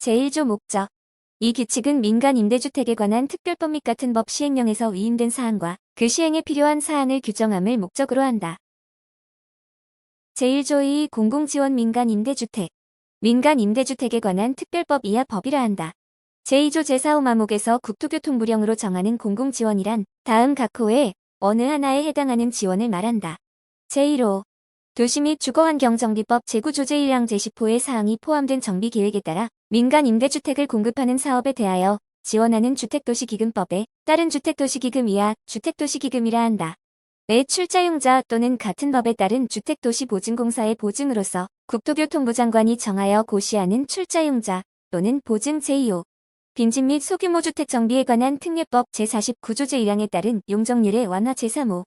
제1조 목적. 이 규칙은 민간 임대주택에 관한 특별법 및 같은 법 시행령에서 위임된 사항과 그 시행에 필요한 사항을 규정함을 목적으로 한다. 제1조 2 공공지원 민간 임대주택. 민간 임대주택에 관한 특별법 이하 법이라 한다. 제2조 제4호 마목에서 국토교통부령으로 정하는 공공지원이란 다음 각 호에 어느 하나에 해당하는 지원을 말한다. 제1호 도시 및 주거환경정비법 제9조 제1항 제10호의 사항이 포함된 정비계획에 따라 민간 임대주택을 공급하는 사업에 대하여 지원하는 주택도시기금법에 따른 주택도시기금 이하 주택도시기금이라 한다. 내 출자용자 또는 같은 법에 따른 주택도시보증공사의 보증으로서 국토교통부 장관이 정하여 고시하는 출자용자 또는 보증 제2호 빈집 및 소규모 주택 정비에 관한 특례법 제49조 제1항에 따른 용적률의 완화 제3호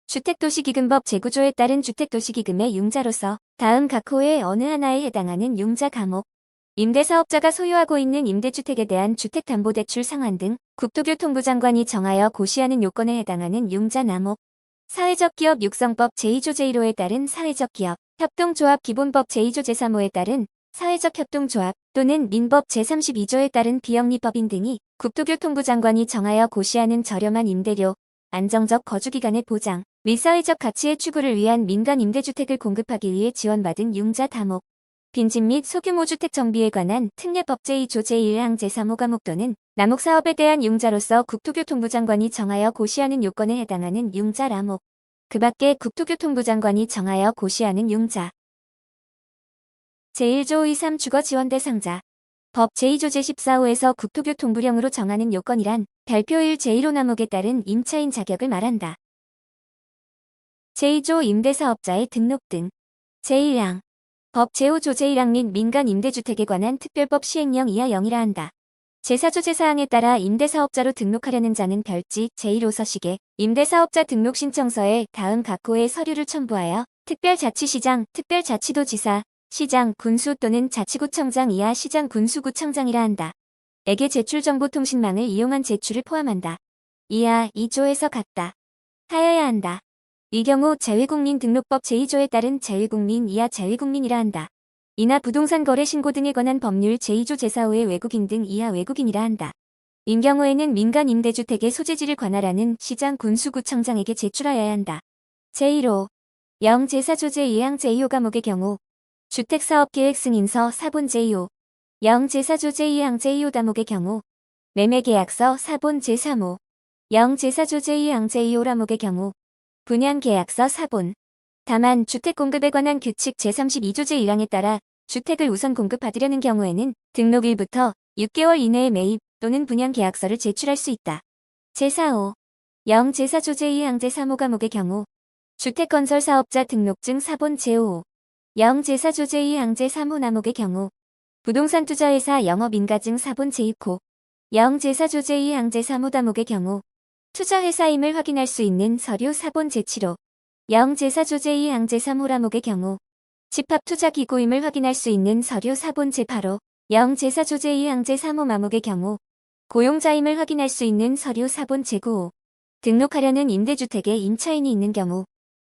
주택도시기금법 제9조에 따른 주택도시기금의 융자로서 다음 각 호의 어느 하나에 해당하는 융자 과목 임대사업자가 소유하고 있는 임대주택에 대한 주택담보대출 상환 등 국토교통부 장관이 정하여 고시하는 요건에 해당하는 융자 남목 사회적 기업 육성법 제2조 제1호에 따른 사회적 기업 협동조합 기본법 제2조 제3호에 따른 사회적 협동조합 또는 민법 제32조에 따른 비영리법인 등이 국토교통부 장관이 정하여 고시하는 저렴한 임대료, 안정적 거주기간의 보장 및 사회적 가치의 추구를 위한 민간 임대주택을 공급하기 위해 지원받은 융자 다목 빈집 및 소규모 주택 정비에 관한 특례법 제2조 제1항 제3호 과목 또는 남목 사업에 대한 융자로서 국토교통부 장관이 정하여 고시하는 요건에 해당하는 융자 라목 그 밖에 국토교통부 장관이 정하여 고시하는 융자 제1조 2.3 주거지원 대상자 법 제2조 제14호에서 국토교통부령으로 정하는 요건이란 별표일 제1호 남목에 따른 임차인 자격을 말한다. 제2조 임대사업자의 등록 등 제1항 법 제5조 제1항 및 민간 임대주택에 관한 특별법 시행령 이하 0이라 한다. 제4조 제4항에 따라 임대사업자로 등록하려는 자는 별지 제1호 서식에 임대사업자 등록신청서에 다음 각 호의 서류를 첨부하여 특별자치시장, 특별자치도지사, 시장, 군수 또는 자치구청장 이하 시장 군수구청장이라 한다. 에게 제출정보통신망을 이용한 제출을 포함한다. 이하 2조에서 같다. 하여야 한다. 이 경우 재외국민등록법 제2조에 따른 재외국민 이하 재외국민이라 한다. 이나 부동산 거래 신고 등에 관한 법률 제2조 제4호의 외국인 등 이하 외국인이라 한다. 인 경우에는 민간 임대주택의 소재지를 관할하는 시장 군수구청장에게 제출하여야 한다. 제1호 0 제4조 제2항 제2호 과목의 경우 주택사업계획 승인서 사본 제2호 0 제4조 제2항 제2호 다목의 경우 매매계약서 사본 제3호 0 제4조 제2항 제2호 라목의 경우 분양계약서 사본 다만 주택공급에 관한 규칙 제32조 제1항에 따라 주택을 우선 공급받으려는 경우에는 등록일부터 6개월 이내에 매입 또는 분양계약서를 제출할 수 있다. 제4호 0 제4조 제2항 제3호 과목의 경우 주택건설사업자 등록증 사본 제5호 0 제4조 제2항 제3호 남목의 경우 부동산투자회사 영업인가증 사본 제6호 0 제4조 제2항 제3호 다목의 경우 투자회사임을 확인할 수 있는 서류 사본 제7호 0 제4조 제2항 제3호 라목의 경우 집합투자기고임을 확인할 수 있는 서류 사본 제8호 0 제4조 제2항 제3호 마목의 경우 고용자임을 확인할 수 있는 서류 사본 제9호 등록하려는 임대주택에 임차인이 있는 경우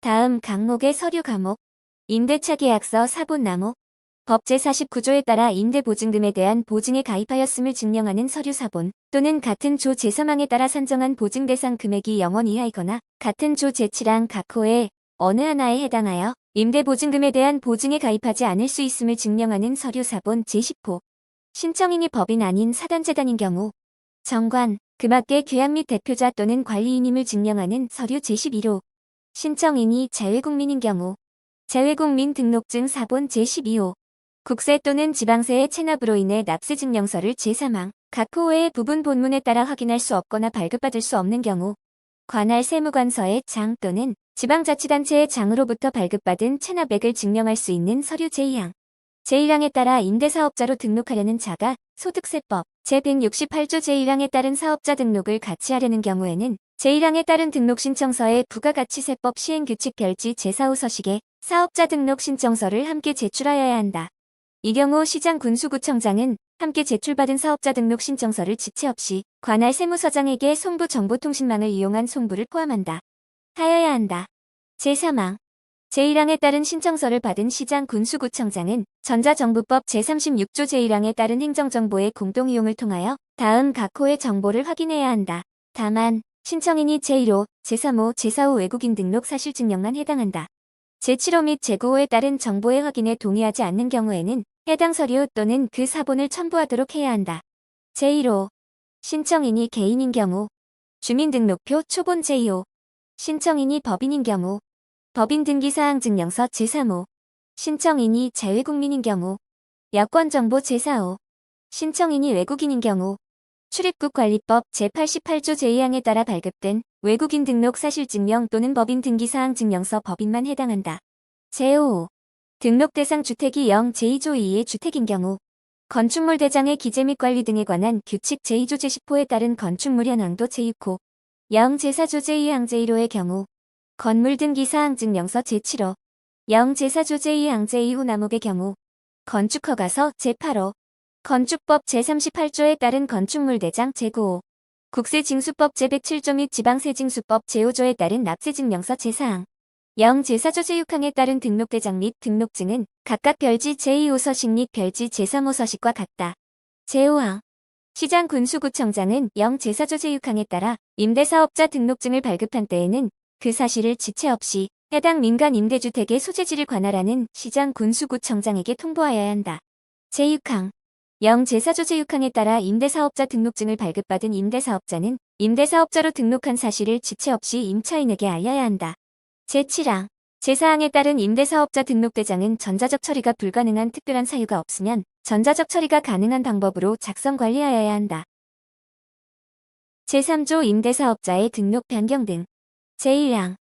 다음 항목의 서류 과목 임대차 계약서 사본 남목 법 제49조에 따라 임대보증금에 대한 보증에 가입하였음을 증명하는 서류 사본 또는 같은 조 제3항에 따라 산정한 보증 대상 금액이 0원 이하이거나 같은 조 제7항 각 호의 어느 하나에 해당하여 임대보증금에 대한 보증에 가입하지 않을 수 있음을 증명하는 서류 사본 제10호 신청인이 법인 아닌 사단재단인 경우 정관, 그 밖의 교양 및 대표자 또는 관리인임을 증명하는 서류 제11호 신청인이 재외국민인 경우 재외국민 등록증 사본 제12호 국세 또는 지방세의 체납으로 인해 납세증명서를 제3항 각 호의 부분 본문에 따라 확인할 수 없거나 발급받을 수 없는 경우 관할 세무관서의 장 또는 지방자치단체의 장으로부터 발급받은 체납액을 증명할 수 있는 서류 제2항 제1항에 따라 임대사업자로 등록하려는 자가 소득세법 제168조 제1항에 따른 사업자 등록을 같이 하려는 경우에는 제1항에 따른 등록신청서에 부가가치세법 시행규칙 별지 제4호 서식에 사업자 등록신청서를 함께 제출하여야 한다. 이 경우 시장 군수구청장은 함께 제출받은 사업자 등록 신청서를 지체 없이 관할 세무서장에게 송부 정보통신망을 이용한 송부를 포함한다. 하여야 한다. 제3항 제1항에 따른 신청서를 받은 시장 군수구청장은 전자정부법 제36조 제1항에 따른 행정정보의 공동이용을 통하여 다음 각 호의 정보를 확인해야 한다. 다만 신청인이 제1호, 제3호, 제4호 외국인 등록 사실증명만 해당한다. 제7호 및 제9호에 따른 정보의 확인에 동의하지 않는 경우에는 해당 서류 또는 그 사본을 첨부하도록 해야 한다. 제1호 신청인이 개인인 경우 주민등록표 초본 제2호 신청인이 법인인 경우 법인등기사항증명서 제3호 신청인이 자외국민인 경우 여권정보 제4호 신청인이 외국인인 경우 출입국관리법 제88조 제2항에 따라 발급된 외국인 등록 사실증명 또는 법인 등기사항증명서 법인만 해당한다. 제5호 등록 대상 주택이 0 제2조 2의 주택인 경우 건축물 대장의 기재 및 관리 등에 관한 규칙 제2조 제10호에 따른 건축물 현황도 제6호 0 제4조 제2항 제1호의 경우 건물 등기사항증명서 제7호 0 제4조 제2항 제2호 남목의 경우 건축허가서 제8호 건축법 제38조에 따른 건축물 대장 제9호 국세징수법 제107조 및 지방세징수법 제5조에 따른 납세증명서 제4항 0 제4조 제6항에 따른 등록대장 및 등록증은 각각 별지 제2호 서식 및 별지 제3호 서식과 같다. 제5항 시장 군수구청장은 0 제4조 제6항에 따라 임대사업자 등록증을 발급한 때에는 그 사실을 지체 없이 해당 민간 임대주택의 소재지를 관할하는 시장 군수구청장에게 통보하여야 한다. 제6항 0 제4조 제6항에 따라 임대사업자 등록증을 발급받은 임대사업자는 임대사업자로 등록한 사실을 지체 없이 임차인에게 알려야 한다. 제7항 제4항에 따른 임대사업자 등록대장은 전자적 처리가 불가능한 특별한 사유가 없으면 전자적 처리가 가능한 방법으로 작성 관리하여야 한다. 제3조 임대사업자의 등록 변경 등 제1항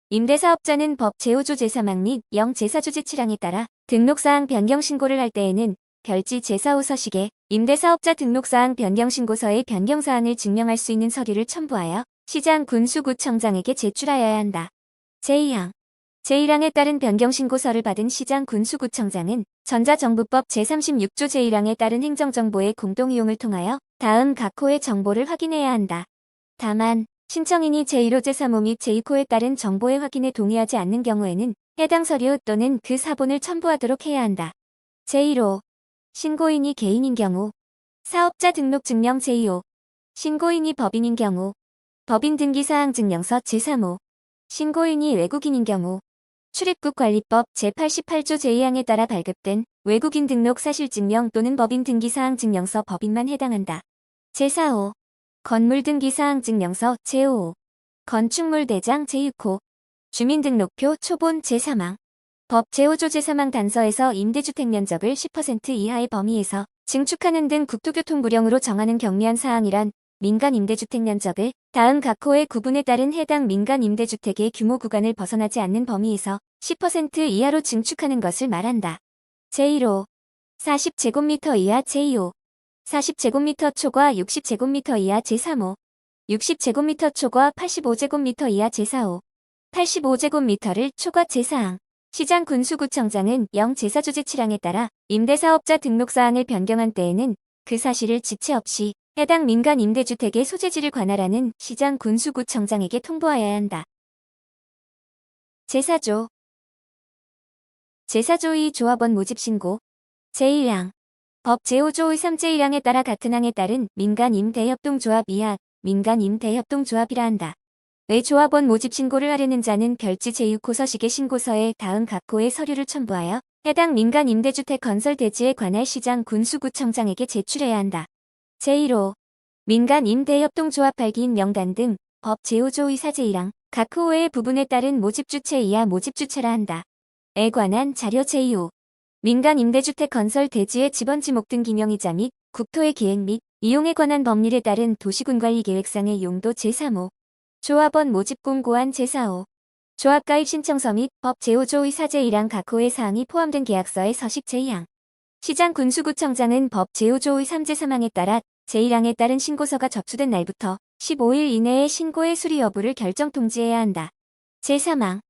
임대사업자는 법 제5조 제3항 및 0 제4조 제7항에 따라 등록사항 변경 신고를 할 때에는 별지 제4호 서식에 임대사업자 등록사항 변경신고서의 변경사항을 증명할 수 있는 서류를 첨부하여 시장 군수구청장에게 제출하여야 한다. 제2항 제1항에 따른 변경신고서를 받은 시장 군수구청장은 전자정부법 제36조 제1항에 따른 행정정보의 공동이용을 통하여 다음 각 호의 정보를 확인해야 한다. 다만 신청인이 제1호 제3호 및 제2호에 따른 정보의 확인에 동의하지 않는 경우에는 해당 서류 또는 그 사본을 첨부하도록 해야 한다. 제1호 신고인이 개인인 경우 사업자 등록증명 제2호 신고인이 법인인 경우 법인등기사항증명서 제3호 신고인이 외국인인 경우 출입국관리법 제88조 제2항에 따라 발급된 외국인 등록 사실증명 또는 법인 등기사항증명서 법인만 해당한다. 제4호 건물 등기사항증명서 제5호 건축물 대장 제6호 주민등록표 초본 제3항 법 제5조 제3항 단서에서 임대주택 면적을 10% 이하의 범위에서 증축하는 등 국토교통부령으로 정하는 경미한 사항이란 민간 임대주택 면적을 다음 각 호의 구분에 따른 해당 민간 임대주택의 규모 구간을 벗어나지 않는 범위에서 10% 이하로 증축하는 것을 말한다. 제1호 40제곱미터 이하 제2호 40제곱미터 초과 60제곱미터 이하 제3호 60제곱미터 초과 85제곱미터 이하 제4호 85제곱미터를 초과 제4항 시장 군수구청장은 0 제4조 제7항에 따라 임대사업자 등록사항을 변경한 때에는 그 사실을 지체 없이 해당 민간 임대주택의 소재지를 관할하는 시장 군수구청장에게 통보하여야 한다. 제4조 제4조 2 조합원 모집신고 제1항 법 제5조 3 제1항에 따라 같은 항에 따른 민간 임대협동조합 이하 민간 임대협동조합이라 한다. 왜 조합원 모집 신고를 하려는 자는 별지 제6호 서식의 신고서에 다음 각 호의 서류를 첨부하여 해당 민간 임대주택 건설 대지에 관할 시장 군수구청장에게 제출해야 한다. 제1호 민간 임대협동조합 발기인 명단 등 법 제5조 2 4제1항 각 호의 부분에 따른 모집주체 이하 모집주체라 한다. 에 관한 자료 제2호 민간 임대주택 건설 대지의 지번지목 등 기명이자 및 국토의 기획 및 이용에 관한 법률에 따른 도시군관리계획상의 용도 제3호 조합원 모집 공고안 제4호 조합가입 신청서 및 법 제5조 2 4제1항 각 호의 사항이 포함된 계약서의 서식 제2항 시장 군수구청장은 법 제5조 2 3제3항에 따라 제1항에 따른 신고서가 접수된 날부터 15일 이내에 신고의 수리 여부를 결정 통지해야 한다. 제3항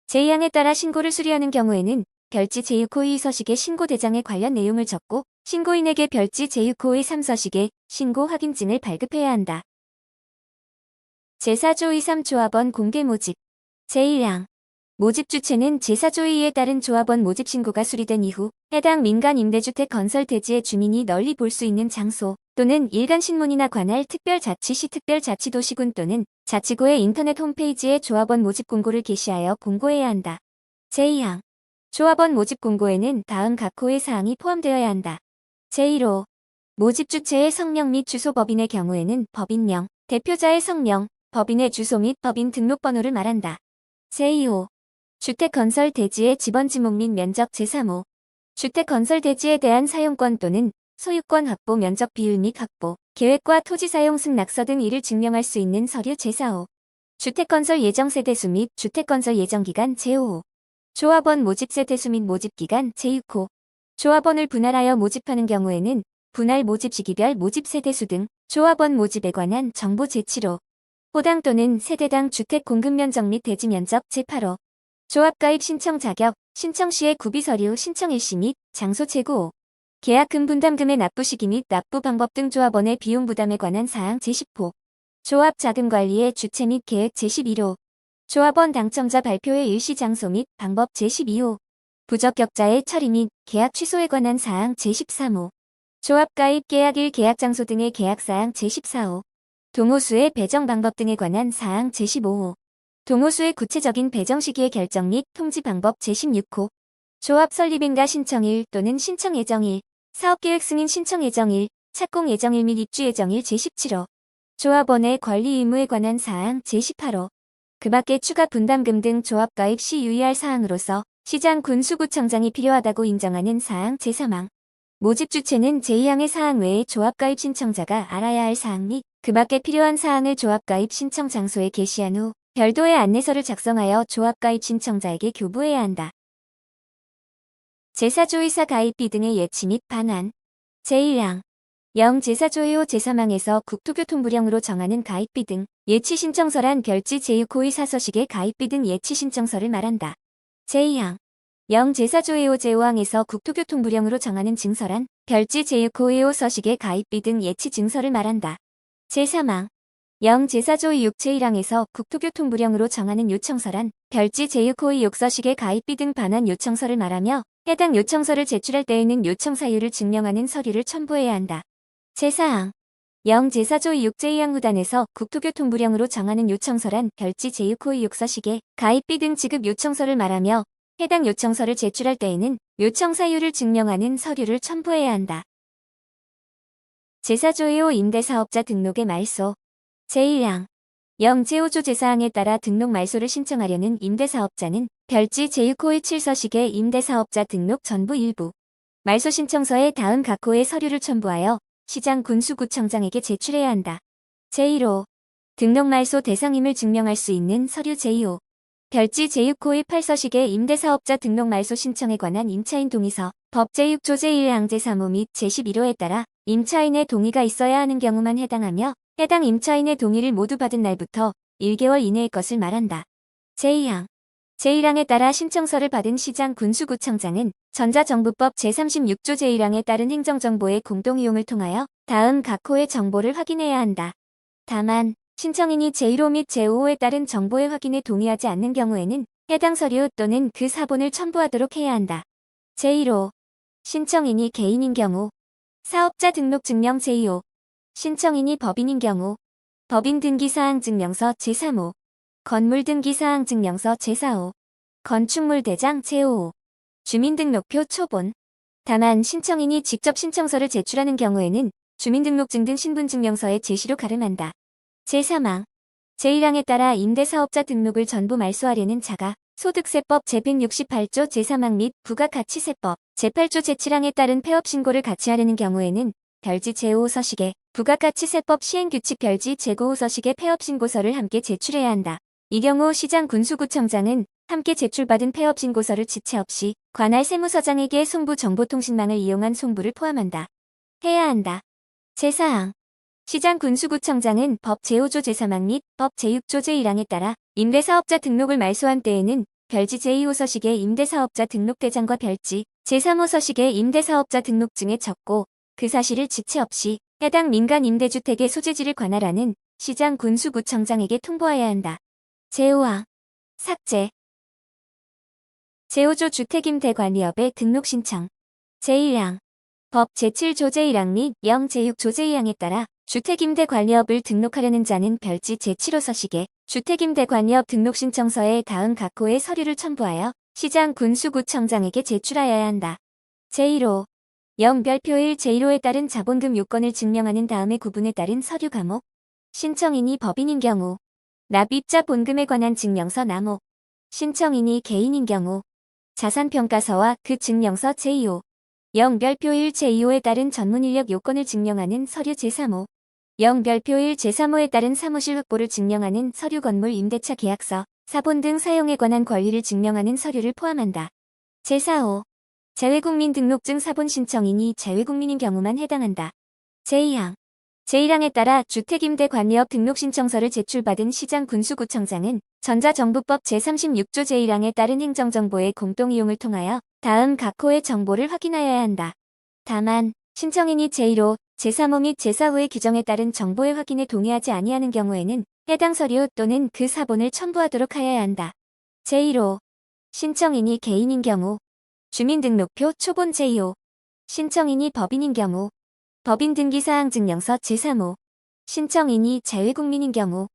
제2항에 따라 신고를 수리하는 경우에는 별지 제6호 2 서식의 신고 대장에 관련 내용을 적고 신고인에게 별지 제6호 2 3서식의 신고 확인증을 발급해야 한다. 제4조 2 3 조합원 공개 모집 제1항 모집 주체는 제사조의에 따른 조합원 모집 신고가 수리된 이후 해당 민간 임대주택 건설 대지의 주민이 널리 볼 수 있는 장소 또는 일간신문이나 관할 특별자치시 특별자치도시군 또는 자치구의 인터넷 홈페이지에 조합원 모집 공고를 게시하여 공고해야 한다. 제2항 조합원 모집 공고에는 다음 각 호의 사항이 포함되어야 한다. 제1호 모집 주체의 성명 및 주소 법인의 경우에는 법인명, 대표자의 성명, 법인의 주소 및 법인 등록번호를 말한다. 제2호 주택 건설 대지의 지번 지목 및 면적 제3호 주택 건설 대지에 대한 사용권 또는 소유권 확보 면적 비율 및 확보, 계획과 토지 사용 승낙서 등 이를 증명할 수 있는 서류 제4호 주택 건설 예정 세대수 및 주택 건설 예정 기간 제5호 조합원 모집 세대수 및 모집 기간 제6호 조합원을 분할하여 모집하는 경우에는 분할 모집 시기별 모집 세대수 등 조합원 모집에 관한 정보 제7호 호당 또는 세대당 주택 공급 면적 및 대지 면적 제8호 조합가입 신청 자격, 신청 시의 구비 서류 신청 일시 및 장소 제9호 계약금 분담금의 납부 시기 및 납부 방법 등 조합원의 비용 부담에 관한 사항 제10호 조합 자금 관리의 주체 및 계획 제11호 조합원 당첨자 발표의 일시 장소 및 방법 제12호 부적격자의 처리 및 계약 취소에 관한 사항 제13호 조합가입 계약일 계약 장소 등의 계약 사항 제14호 동호수의 배정 방법 등에 관한 사항 제15호 동호수의 구체적인 배정 시기의 결정 및 통지 방법 제16호 조합 설립인가 신청일 또는 신청 예정일, 사업계획 승인 신청 예정일, 착공 예정일 및 입주 예정일 제17호 조합원의 권리 의무에 관한 사항 제18호 그 밖에 추가 분담금 등 조합 가입 시 유의할 사항으로서 시장 군수구청장이 필요하다고 인정하는 사항 제3항 모집 주체는 제2항의 사항 외에 조합 가입 신청자가 알아야 할 사항 및 그 밖에 필요한 사항을 조합 가입 신청 장소에 게시한 후 별도의 안내서를 작성하여 조합 가입 신청자에게 교부해야 한다. 제사조의사 가입비 등의 예치 및 반환 제1항 영제사조회호 제3항에서 국토교통부령으로 정하는 가입비 등 예치 신청서란 별지 제6호의 사서식의 가입비 등 예치 신청서를 말한다. 제2항 영제사조회호 제5항에서 국토교통부령으로 정하는 증서란 별지 제6호회호 서식의 가입비 등 예치 증서를 말한다. 제3항 영제사조의 6 제1항에서 국토교통부령으로 정하는 요청서란 별지 제6호의 욕서식의 가입비 등 반환 요청서를 말하며 해당 요청서를 제출할 때에는 요청 사유를 증명하는 서류를 첨부해야 한다. 제4항 영제사조의 6 제2항 후단에서 국토교통부령으로 정하는 요청서란 별지 제6호의 욕서식의 가입비 등 지급 요청서를 말하며 해당 요청서를 제출할 때에는 요청 사유를 증명하는 서류를 첨부해야 한다. 제사조회호 임대사업자 등록의 말소 제1항 영제5조 제사항에 따라 등록 말소를 신청하려는 임대사업자는 별지 제6호의 7서식의 임대사업자 등록 전부 일부 말소 신청서에 다음 각 호의 서류를 첨부하여 시장 군수구청장에게 제출해야 한다. 제1호 등록 말소 대상임을 증명할 수 있는 서류 제2호 별지 제6호의 8서식의 임대사업자 등록 말소 신청에 관한 임차인 동의서 법 제6조 제1항 제3호 및 제11호에 따라 임차인의 동의가 있어야 하는 경우만 해당하며 해당 임차인의 동의를 모두 받은 날부터 1개월 이내의 것을 말한다. 제2항 제1항에 따라 신청서를 받은 시장 군수구청장은 전자정부법 제36조 제1항에 따른 행정정보의 공동이용을 통하여 다음 각 호의 정보를 확인해야 한다. 다만 신청인이 제1호 및 제5호에 따른 정보의 확인에 동의하지 않는 경우에는 해당 서류 또는 그 사본을 첨부하도록 해야 한다. 제1호 신청인이 개인인 경우 사업자 등록 증명 제2호 신청인이 법인인 경우 법인 등기사항 증명서 제3호 건물 등기사항 증명서 제4호 건축물 대장 제5호 주민등록표 초본 다만 신청인이 직접 신청서를 제출하는 경우에는 주민등록증 등 신분증명서의 제시로 가름한다. 제3항 제1항에 따라 임대사업자 등록을 전부 말소하려는 자가 소득세법 제168조 제3항 및 부가가치세법 제8조 제7항에 따른 폐업신고를 같이 하려는 경우에는 별지 제5호 서식에 부가가치세법 시행규칙 별지 제9호 서식의 폐업신고서를 함께 제출해야 한다. 이 경우 시장 군수구청장은 함께 제출받은 폐업신고서를 지체 없이 관할 세무서장에게 송부 정보통신망을 이용한 송부를 포함한다. 해야 한다. 제4항 시장 군수구청장은 법 제5조 제3항 및 법 제6조 제1항에 따라 임대사업자 등록을 말소한 때에는 별지 제2호 서식의 임대사업자 등록대장과 별지 제3호 서식의 임대사업자 등록증에 적고 그 사실을 지체 없이 해당 민간 임대주택의 소재지를 관할하는 시장 군수구청장에게 통보해야 한다. 제5항 삭제 제5조 주택임대관리업의 등록 신청. 제1항. 법 제7조 제1항 및 0 제6조 제2항에 따라 주택임대관리업을 등록하려는 자는 별지 제7호 서식에 주택임대관리업 등록신청서에 다음 각 호의 서류를 첨부하여 시장 군수구청장에게 제출하여야 한다. 제1호. 0별표 1 제1호에 따른 자본금 요건을 증명하는 다음의 구분에 따른 서류 과목. 신청인이 법인인 경우 납입자 본금에 관한 증명서 남목. 신청인이 개인인 경우 자산평가서와 그 증명서 제2호. 0별표 1 제2호에 따른 전문인력 요건을 증명하는 서류 제3호. 0별표 1 제3호에 따른 사무실 확보를 증명하는 서류 건물 임대차 계약서, 사본 등 사용에 관한 권리를 증명하는 서류를 포함한다. 제4호. 재외국민 등록증 사본 신청인이 재외국민인 경우만 해당한다. 제2항. 제1항에 따라 주택임대관리업 등록신청서를 제출받은 시장 군수구청장은 전자정부법 제36조 제1항에 따른 행정정보의 공동이용을 통하여 다음 각 호의 정보를 확인하여야 한다. 다만 신청인이 제1호, 제3호 및 제4호의 규정에 따른 정보의 확인에 동의하지 아니하는 경우에는 해당 서류 또는 그 사본을 첨부하도록 하여야 한다. 제1호. 신청인이 개인인 경우 주민등록표 초본 제2호. 신청인이 법인인 경우 법인등기사항 증명서 제3호. 신청인이 재외국민인 경우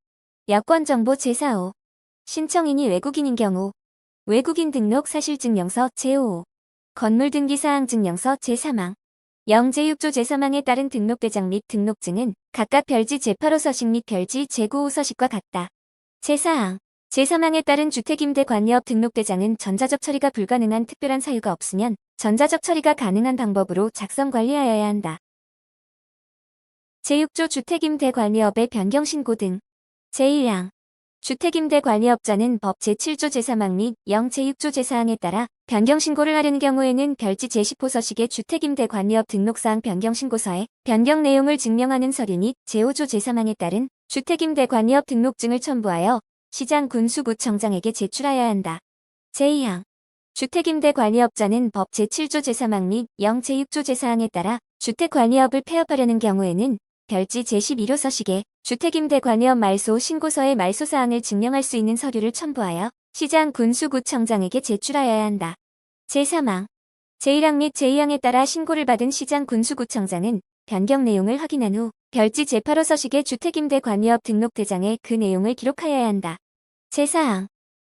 여권정보 제4호. 신청인이 외국인인 경우 외국인 등록 사실증명서 제5호. 건물등기사항 증명서 제3항. 0 제6조 제3항에 따른 등록대장 및 등록증은 각각 별지 제8호 서식 및 별지 제9호 서식과 같다. 제4항. 제3항에 따른 주택임대관리업 등록대장은 전자적 처리가 불가능한 특별한 사유가 없으면 전자적 처리가 가능한 방법으로 작성 관리하여야 한다. 제6조 주택임대관리업의 변경신고 등. 제1항. 주택임대관리업자는 법 제7조 제3항 및 0 제6조 제4항에 따라 변경신고를 하려는 경우에는 별지 제10호 서식의 주택임대관리업 등록사항 변경신고서에 변경 내용을 증명하는 서류 및 제5조 제3항에 따른 주택임대관리업 등록증을 첨부하여 시장 군수구청장에게 제출하여야 한다. 제2항. 주택임대관리업자는 법 제7조 제3항 및 0 제6조 제4항에 따라 주택관리업을 폐업하려는 경우에는 별지 제11호 서식에 주택임대관리업 말소 신고서의 말소사항을 증명할 수 있는 서류를 첨부하여 시장 군수구청장에게 제출하여야 한다. 제3항. 제1항 및 제2항에 따라 신고를 받은 시장 군수구청장은 변경 내용을 확인한 후 별지 제8호 서식의 주택임대관리업 등록대장에 그 내용을 기록하여야 한다. 제4항.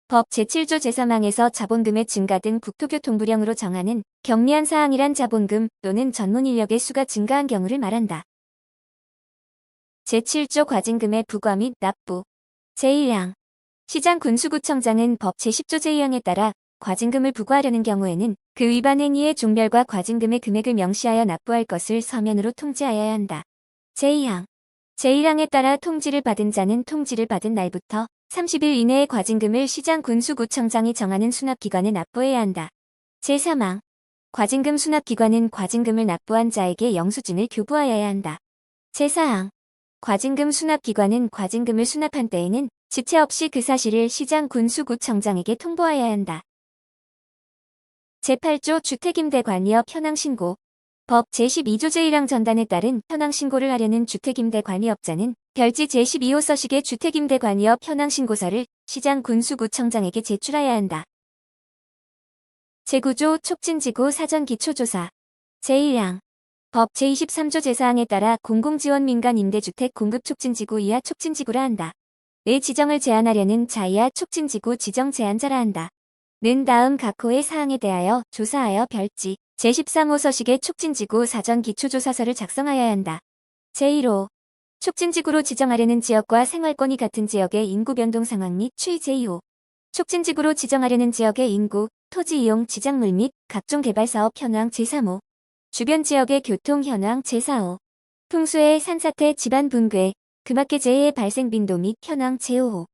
법 제7조 제3항에서 자본금의 증가 등 국토교통부령으로 정하는 경미한 사항이란 자본금 또는 전문인력의 수가 증가한 경우를 말한다. 제7조 과징금의 부과 및 납부. 제1항. 시장 군수구청장은 법 제10조 제2항에 따라 과징금을 부과하려는 경우에는 그 위반 행위의 종별과 과징금의 금액을 명시하여 납부할 것을 서면으로 통지하여야 한다. 제2항. 제1항에 따라 통지를 받은 자는 통지를 받은 날부터 30일 이내에 과징금을 시장 군수구청장이 정하는 수납기관에 납부해야 한다. 제3항. 과징금 수납기관은 과징금을 납부한 자에게 영수증을 교부하여야 한다. 제4항. 과징금 수납기관은 과징금을 수납한 때에는 지체 없이 그 사실을 시장 군수구청장에게 통보하여야 한다. 제8조 주택임대관리업 현황신고. 법 제12조 제1항 전단에 따른 현황신고를 하려는 주택임대관리업자는 별지 제12호 서식의 주택임대관리업 현황신고서를 시장 군수구청장에게 제출하여야 한다. 제9조 촉진지구 사전기초조사. 제1항. 법 제23조 제4항에 따라 공공지원 민간 임대주택 공급 촉진지구 이하 촉진지구라 한다. 의 지정을 제한하려는 자 이하 촉진지구 지정 제한자라 한다. 는 다음 각 호의 사항에 대하여 조사하여 별지 제13호 서식의 촉진지구 사전기초조사서를 작성하여야 한다. 제1호. 촉진지구로 지정하려는 지역과 생활권이 같은 지역의 인구 변동 상황 및 추이. 제2호. 촉진지구로 지정하려는 지역의 인구, 토지 이용, 지작물 및 각종 개발사업 현황. 제3호. 주변 지역의 교통 현황. 제4호. 풍수해, 산사태, 집안 붕괴, 그밖의 재해의 발생 빈도 및 현황. 제5호.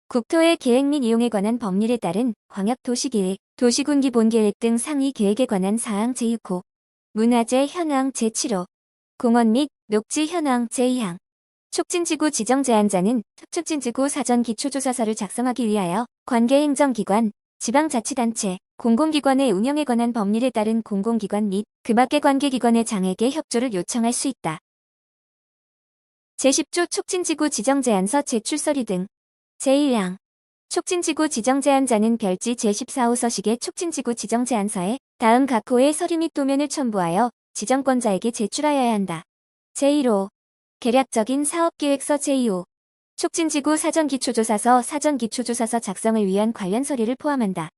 국토의 계획 및 이용에 관한 법률에 따른 광역도시계획, 도시군 기본계획 등 상위 계획에 관한 사항. 제6호. 문화재 현황. 제7호. 공원 및 녹지 현황. 제2항. 촉진지구 지정 제한자는 촉진지구 사전기초조사서를 작성하기 위하여 관계행정기관, 지방자치단체, 공공기관의 운영에 관한 법률에 따른 공공기관 및 그 밖의 관계기관의 장에게 협조를 요청할 수 있다. 제10조 촉진지구 지정제안서 제출 서류 등. 제1항. 촉진지구 지정제안자는 별지 제14호 서식의 촉진지구 지정제안서에 다음 각 호의 서류 및 도면을 첨부하여 지정권자에게 제출하여야 한다. 제1호 계략적인 사업계획서. 제2호 촉진지구 사전기초조사서 사전기초조사서 작성을 위한 관련 서류를 포함한다.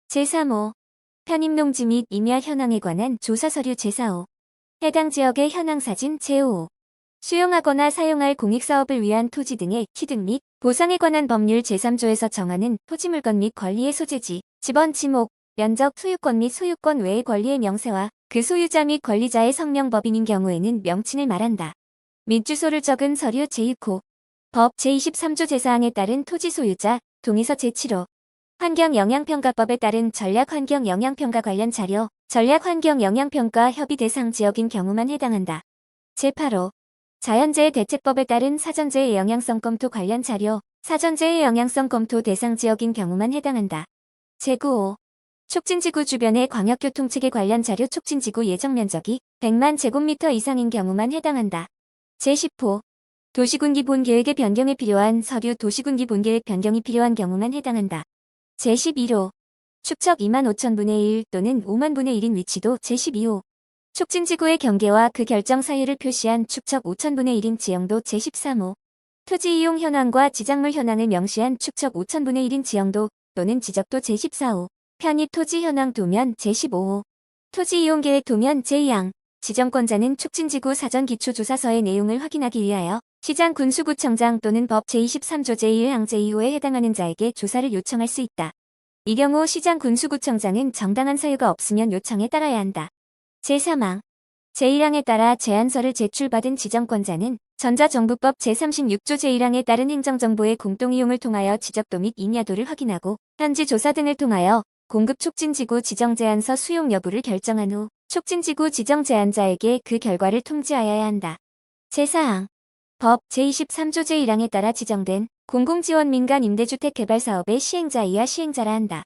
제3호 편입농지 및 임야 현황에 관한 조사서류. 제4호 해당 지역의 현황사진. 제5호 수용하거나 사용할 공익사업을 위한 토지 등의 취득 및 보상에 관한 법률. 제3조에서 정하는 토지물건 및 권리의 소재지, 지번, 지목, 면적, 소유권 및 소유권 외의 권리의 명세와 그 소유자 및 권리자의 성명. 법인인 경우에는 명칭을 말한다. 및 주소를 적은 서류. 제6호 법 제23조 제4항에 따른 토지 소유자 동의서. 제7호 환경영향평가법에 따른 전략환경영향평가 관련 자료, 전략환경영향평가 협의 대상 지역인 경우만 해당한다. 제8호 자연재해 대책법에 따른 사전재해 영향성 검토 관련 자료, 사전재해 영향성 검토 대상 지역인 경우만 해당한다. 제9호 촉진지구 주변의 광역교통체계 관련 자료, 촉진지구 예정면적이 100만 제곱미터 이상인 경우만 해당한다. 제10호 도시군기 본계획의 변경에 필요한 서류, 도시군기 본계획 변경이 필요한 경우만 해당한다. 제11호 축척 25,000분의 1 또는 50,000분의 1인 위치도. 제12호 촉진지구의 경계와 그 결정 사유를 표시한 축척 5,000분의 1인 지형도. 제13호 토지 이용 현황과 지작물 현황을 명시한 축척 5,000분의 1인 지형도 또는 지적도. 제14호 편입 토지 현황 도면. 제15호 토지 이용 계획 도면. 제2항 지정권자는 촉진지구 사전기초조사서의 내용을 확인하기 위하여 시장 군수구청장 또는 법 제23조 제1항 제2호에 해당하는 자에게 조사를 요청할 수 있다. 이 경우 시장 군수구청장은 정당한 사유가 없으면 요청에 따라야 한다. 제3항 제1항에 따라 제안서를 제출받은 지정권자는 전자정부법 제36조 제1항에 따른 행정정보의 공동이용을 통하여 지적도 및 인야도를 확인하고 현지 조사 등을 통하여 공급 촉진지구 지정제안서 수용 여부를 결정한 후 촉진지구 지정제안자에게 그 결과를 통지하여야 한다. 제4항 법 제23조 제1항에 따라 지정된 공공지원 민간 임대주택 개발 사업의 시행자 이하 시행자라 한다.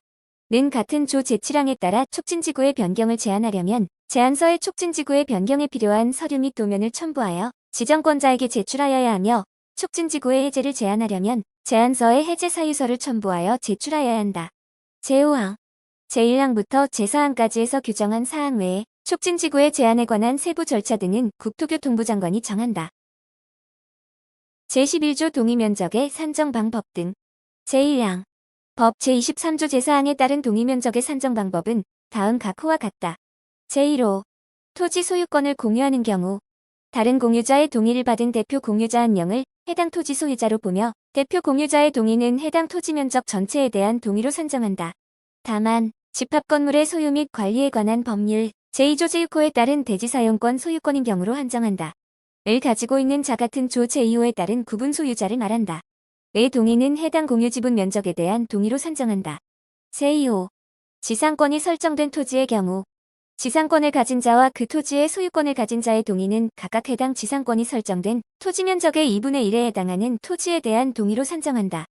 는 같은 조 제7항에 따라 촉진지구의 변경을 제안하려면 제안서의 촉진지구의 변경에 필요한 서류 및 도면을 첨부하여 지정권자에게 제출하여야 하며 촉진지구의 해제를 제안하려면 제안서의 해제 사유서를 첨부하여 제출하여야 한다. 제5항 제1항부터 제4항까지에서 규정한 사항 외에 촉진지구의 제안에 관한 세부 절차 등은 국토교통부 장관이 정한다. 제11조 동의면적의 산정 방법 등. 제1항 법 제23조 제4항에 따른 동의면적의 산정 방법은 다음 각 호와 같다. 제1호 토지 소유권을 공유하는 경우 다른 공유자의 동의를 받은 대표 공유자 한 명을 해당 토지 소유자로 보며 대표 공유자의 동의는 해당 토지 면적 전체에 대한 동의로 산정한다. 다만 집합건물의 소유 및 관리에 관한 법률 제2조 제6호에 따른 대지사용권 소유권인 경우로 한정한다. 을 가지고 있는 자 같은 조 제2호에 따른 구분 소유자를 말한다. 의 동의는 해당 공유지분 면적에 대한 동의로 산정한다. 제2호 지상권이 설정된 토지의 경우 지상권을 가진 자와 그 토지의 소유권을 가진 자의 동의는 각각 해당 지상권이 설정된 토지 면적의 2분의 1에 해당하는 토지에 대한 동의로 산정한다.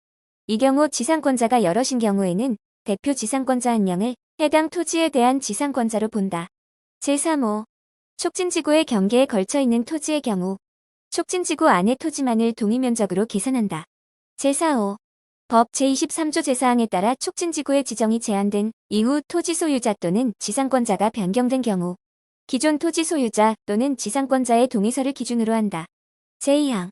이 경우 지상권자가 여럿인 경우에는 대표 지상권자 한 명을 해당 토지에 대한 지상권자로 본다. 제3호 촉진지구의 경계에 걸쳐 있는 토지의 경우 촉진지구 안의 토지만을 동의면적으로 계산한다. 제4호 법 제23조 제4항에 따라 촉진지구의 지정이 제한된 이후 토지 소유자 또는 지상권자가 변경된 경우 기존 토지 소유자 또는 지상권자의 동의서를 기준으로 한다. 제2항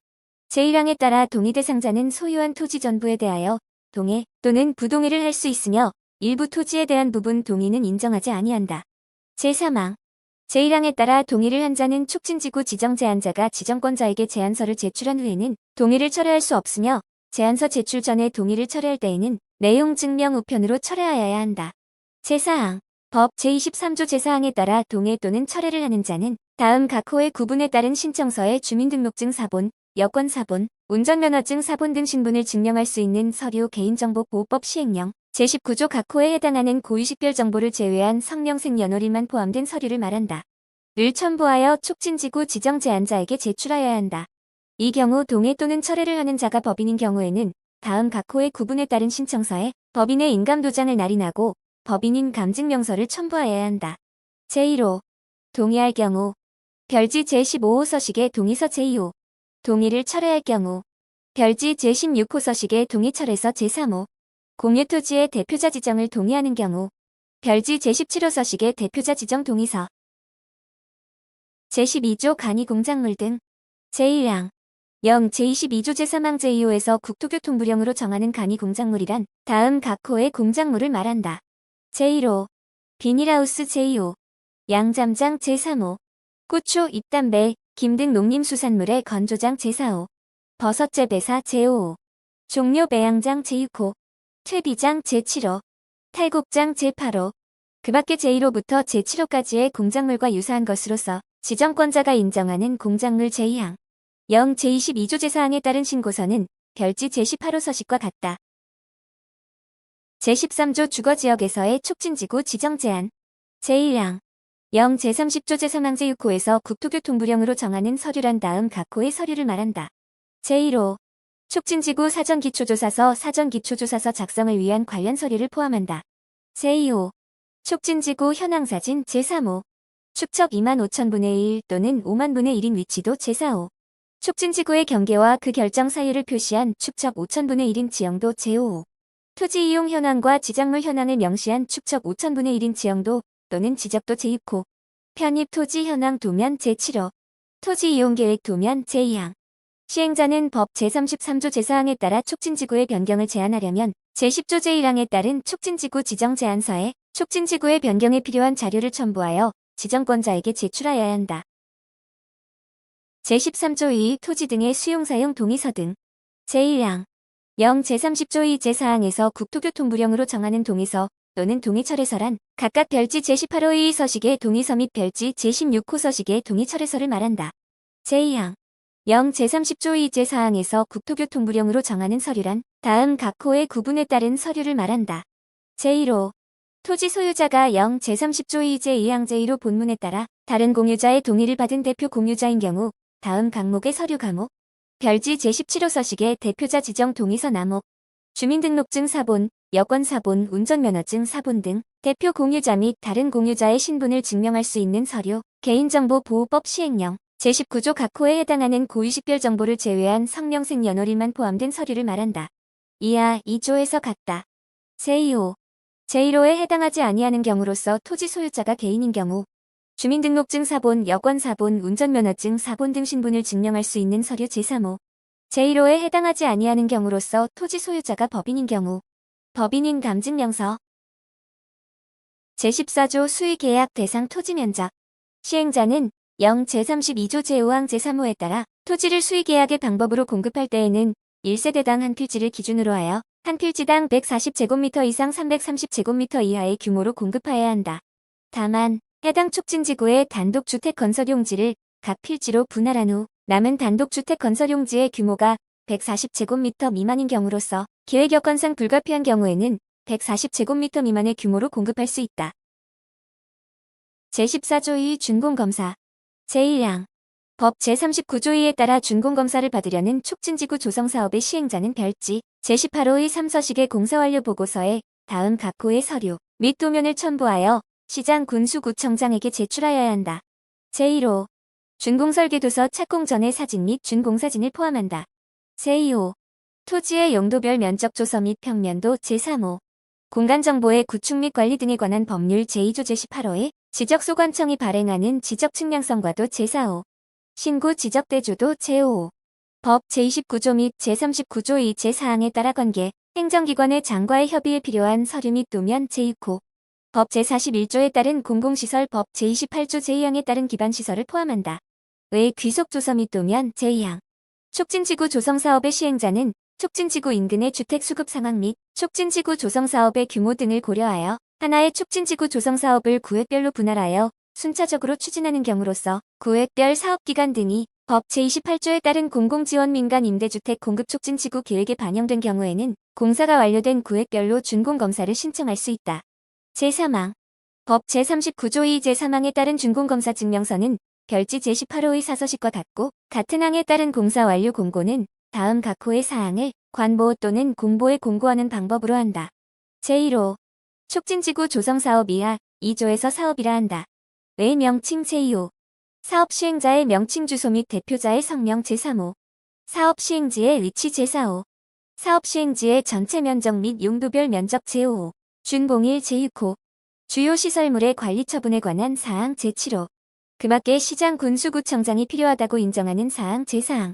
제1항에 따라 동의 대상자는 소유한 토지 전부에 대하여 동의 또는 부동의를 할 수 있으며 일부 토지에 대한 부분 동의는 인정하지 아니한다. 제3항 제1항에 따라 동의를 한 자는 촉진지구 지정제안자가 지정권자에게 제안서를 제출한 후에는 동의를 철회할 수 없으며 제안서 제출 전에 동의를 철회할 때에는 내용 증명 우편으로 철회하여야 한다. 제4항 법 제23조 제4항에 따라 동의 또는 철회를 하는 자는 다음 각 호의 구분에 따른 신청서에 주민등록증 사본, 여권 사본, 운전면허증 사본 등 신분을 증명할 수 있는 서류 개인정보보호법 시행령 제19조 각 호에 해당하는 고유식별 정보를 제외한 성명생 연월일만 포함된 서류를 말한다. 를 첨부하여 촉진지구 지정제안자에게 제출하여야 한다. 이 경우 동의 또는 철회를 하는 자가 법인인 경우에는 다음 각 호의 구분에 따른 신청서에 법인의 인감도장을 날인하고 법인인 감증명서를 첨부하여야 한다. 제1호 동의할 경우 별지 제15호 서식의 동의서. 제2호 동의를 철회할 경우 별지 제16호 서식의 동의 철회서. 제3호 공유 토지의 대표자 지정을 동의하는 경우 별지 제17호 서식의 대표자 지정 동의서 제12조 간이 공작물 등 제1항 0 제22조 제3항 제2호에서 국토교통부령으로 정하는 간이 공작물이란 다음 각 호의 공작물을 말한다. 제1호 비닐하우스 제2호 양잠장 제3호 고추, 잎담배, 김 등 농림수산물의 건조장 제4호 버섯 재배사 제5호 종료 배양장 제6호 퇴비장 제7호 탈곡장 제8호 그 밖에 제1호부터 제7호까지의 공작물과 유사한 것으로서 지정권자가 인정하는 공작물 제2항 0 제22조 제4항에 따른 신고서는 별지 제18호 서식과 같다. 제13조 주거지역에서의 촉진지구 지정 제한 제1항 0 제30조 제3항 제6호에서 국토교통부령으로 정하는 서류란 다음 각 호의 서류를 말한다. 제1호 촉진지구 사전기초조사서 사전기초조사서 작성을 위한 관련 서류를 포함한다. 제2호 촉진지구 현황사진 제3호 축척 25,000분의 1 또는 50,000분의 1인 위치도 제4호 촉진지구의 경계와 그 결정 사유를 표시한 축척 5,000분의 1인 지형도 제5호 토지 이용 현황과 지작물 현황을 명시한 축척 5,000분의 1인 지형도 또는 지적도 제6호 편입 토지 현황 도면 제7호 토지 이용 계획 도면 제2항 시행자는 법 제33조 제4항에 따라 촉진지구의 변경을 제한하려면 제10조 제1항에 따른 촉진지구 지정 제안서에 촉진지구의 변경에 필요한 자료를 첨부하여 지정권자에게 제출하여야 한다. 제13조 2 토지 등의 수용사용 동의서 등 제1항 0 제30조 2 제4항에서 국토교통부령으로 정하는 동의서 또는 동의철회서란 각각 별지 제18호 2 서식의 동의서 및 별지 제16호 서식의 동의철회서를 말한다. 제2항 0 제30조 2 제4항에서 국토교통부령으로 정하는 서류란 다음 각 호의 구분에 따른 서류를 말한다. 제1호 토지 소유자가 0 제30조 2 제2항 제1호 본문에 따라 다른 공유자의 동의를 받은 대표 공유자인 경우 다음 항목의 서류 과목 별지 제17호 서식의 대표자 지정 동의서 남목 주민등록증 사본, 여권 사본, 운전면허증 사본 등 대표 공유자 및 다른 공유자의 신분을 증명할 수 있는 서류 개인정보보호법 시행령 제19조 각 호에 해당하는 고유식별 정보를 제외한 성명생 연월일만 포함된 서류를 말한다. 이하 2조에서 같다. 제2호 제1호에 해당하지 아니하는 경우로서 토지 소유자가 개인인 경우 주민등록증 사본, 여권 사본, 운전면허증 사본 등 신분을 증명할 수 있는 서류 제3호 제1호에 해당하지 아니하는 경우로서 토지 소유자가 법인인 경우 법인인 감증명서 제14조 수의계약 대상 토지 면적 시행자는 0 제32조 제5항 제3호에 따라 토지를 수의계약의 방법으로 공급할 때에는 1세대당 한 필지를 기준으로 하여 한 필지당 140제곱미터 이상 330제곱미터 이하의 규모로 공급하여야 한다. 다만 해당 촉진지구의 단독주택 건설용지를 각 필지로 분할한 후 남은 단독주택 건설용지의 규모가 140제곱미터 미만인 경우로서 계획여건상 불가피한 경우에는 140제곱미터 미만의 규모로 공급할 수 있다. 제14조 2 준공검사 제1항 법 제39조 2에 따라 준공검사를 받으려는 촉진지구 조성사업의 시행자는 별지 제18호 2 3서식의 공사완료 보고서에 다음 각 호의 서류 및 도면을 첨부하여 시장 군수구청장에게 제출하여야 한다. 제1호 준공설계도서 착공 전의 사진 및 준공사진을 포함한다. 제2호 토지의 용도별 면적 조서 및 평면도 제3호 공간정보의 구축 및 관리 등에 관한 법률 제2조 제18호에 지적소관청이 발행하는 지적측량성과도 제4호 신고 지적대조도 제5호 법 제29조 및 제39조 2 제4항에 따라 관계 행정기관의 장과의 협의에 필요한 서류 및 도면 제6호 법 제41조에 따른 공공시설 법 제28조 제2항에 따른 기반시설을 포함한다. 외 귀속조서 및 도면 제2항 촉진지구 조성사업의 시행자는 촉진지구 인근의 주택 수급 상황 및 촉진지구 조성사업의 규모 등을 고려하여 하나의 촉진지구 조성사업을 구획별로 분할하여 순차적으로 추진하는 경우로서 구획별 사업기간 등이 법 제28조에 따른 공공지원 민간 임대주택 공급 촉진지구 계획에 반영된 경우에는 공사가 완료된 구획별로 준공검사를 신청할 수 있다. 제3항 법 제39조 2 제3항에 따른 준공검사 증명서는 별지 제18호의 사서식과 같고 같은 항에 따른 공사 완료 공고는 다음 각 호의 사항을 관보 또는 공보에 공고하는 방법으로 한다. 제1호 촉진지구 조성사업 이하 2조에서 사업이라 한다. 외 명칭 제2호 사업 시행자의 명칭 주소 및 대표자의 성명 제3호 사업 시행지의 위치 제4호 사업 시행지의 전체 면적 및 용도별 면적 제5호, 준봉일 제6호, 주요 시설물의 관리 처분에 관한 사항 제7호, 그밖에 시장 군수구청장이 필요하다고 인정하는 사항 제4항.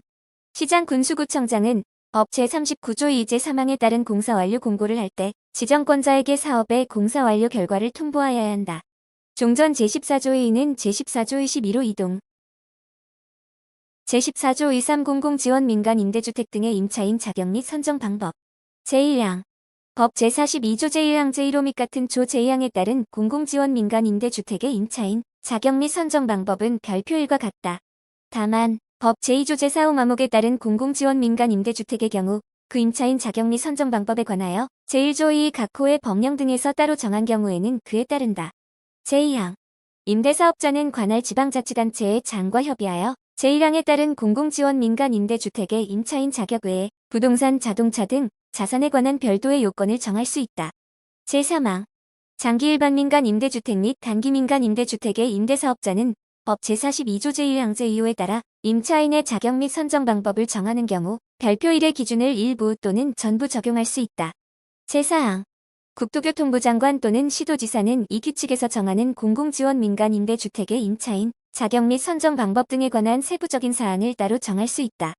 시장 군수구청장은 법 제39조 2제 사망에 따른 공사 완료 공고를 할 때 지정권자에게 사업의 공사 완료 결과를 통보하여야 한다. 종전 제14조의 2는 제14조 22로 이동. 제14조 23 공공지원 민간 임대주택 등의 임차인 자격 및 선정 방법. 제1항. 법 제42조 제1항 제1호 및 같은 조 제2항에 따른 공공지원 민간 임대주택의 임차인 자격 및 선정 방법은 별표일과 같다. 다만 법 제2조 제4호 마목에 따른 공공지원 민간 임대주택의 경우 그 임차인 자격 및 선정 방법에 관하여 제1조 2 각 호의 법령 등에서 따로 정한 경우에는 그에 따른다. 제2항. 임대사업자는 관할 지방자치단체의 장과 협의하여 제1항에 따른 공공지원 민간 임대주택의 임차인 자격 외에 부동산, 자동차 등 자산에 관한 별도의 요건을 정할 수 있다. 제3항. 장기 일반 민간 임대주택 및 단기 민간 임대주택의 임대사업자는 법 제42조 제1항 제2호에 따라 임차인의 자격 및 선정 방법을 정하는 경우 별표 1의 기준을 일부 또는 전부 적용할 수 있다. 제4항. 국토교통부 장관 또는 시도지사는 이 규칙에서 정하는 공공지원 민간 임대주택의 임차인, 자격 및 선정 방법 등에 관한 세부적인 사항을 따로 정할 수 있다.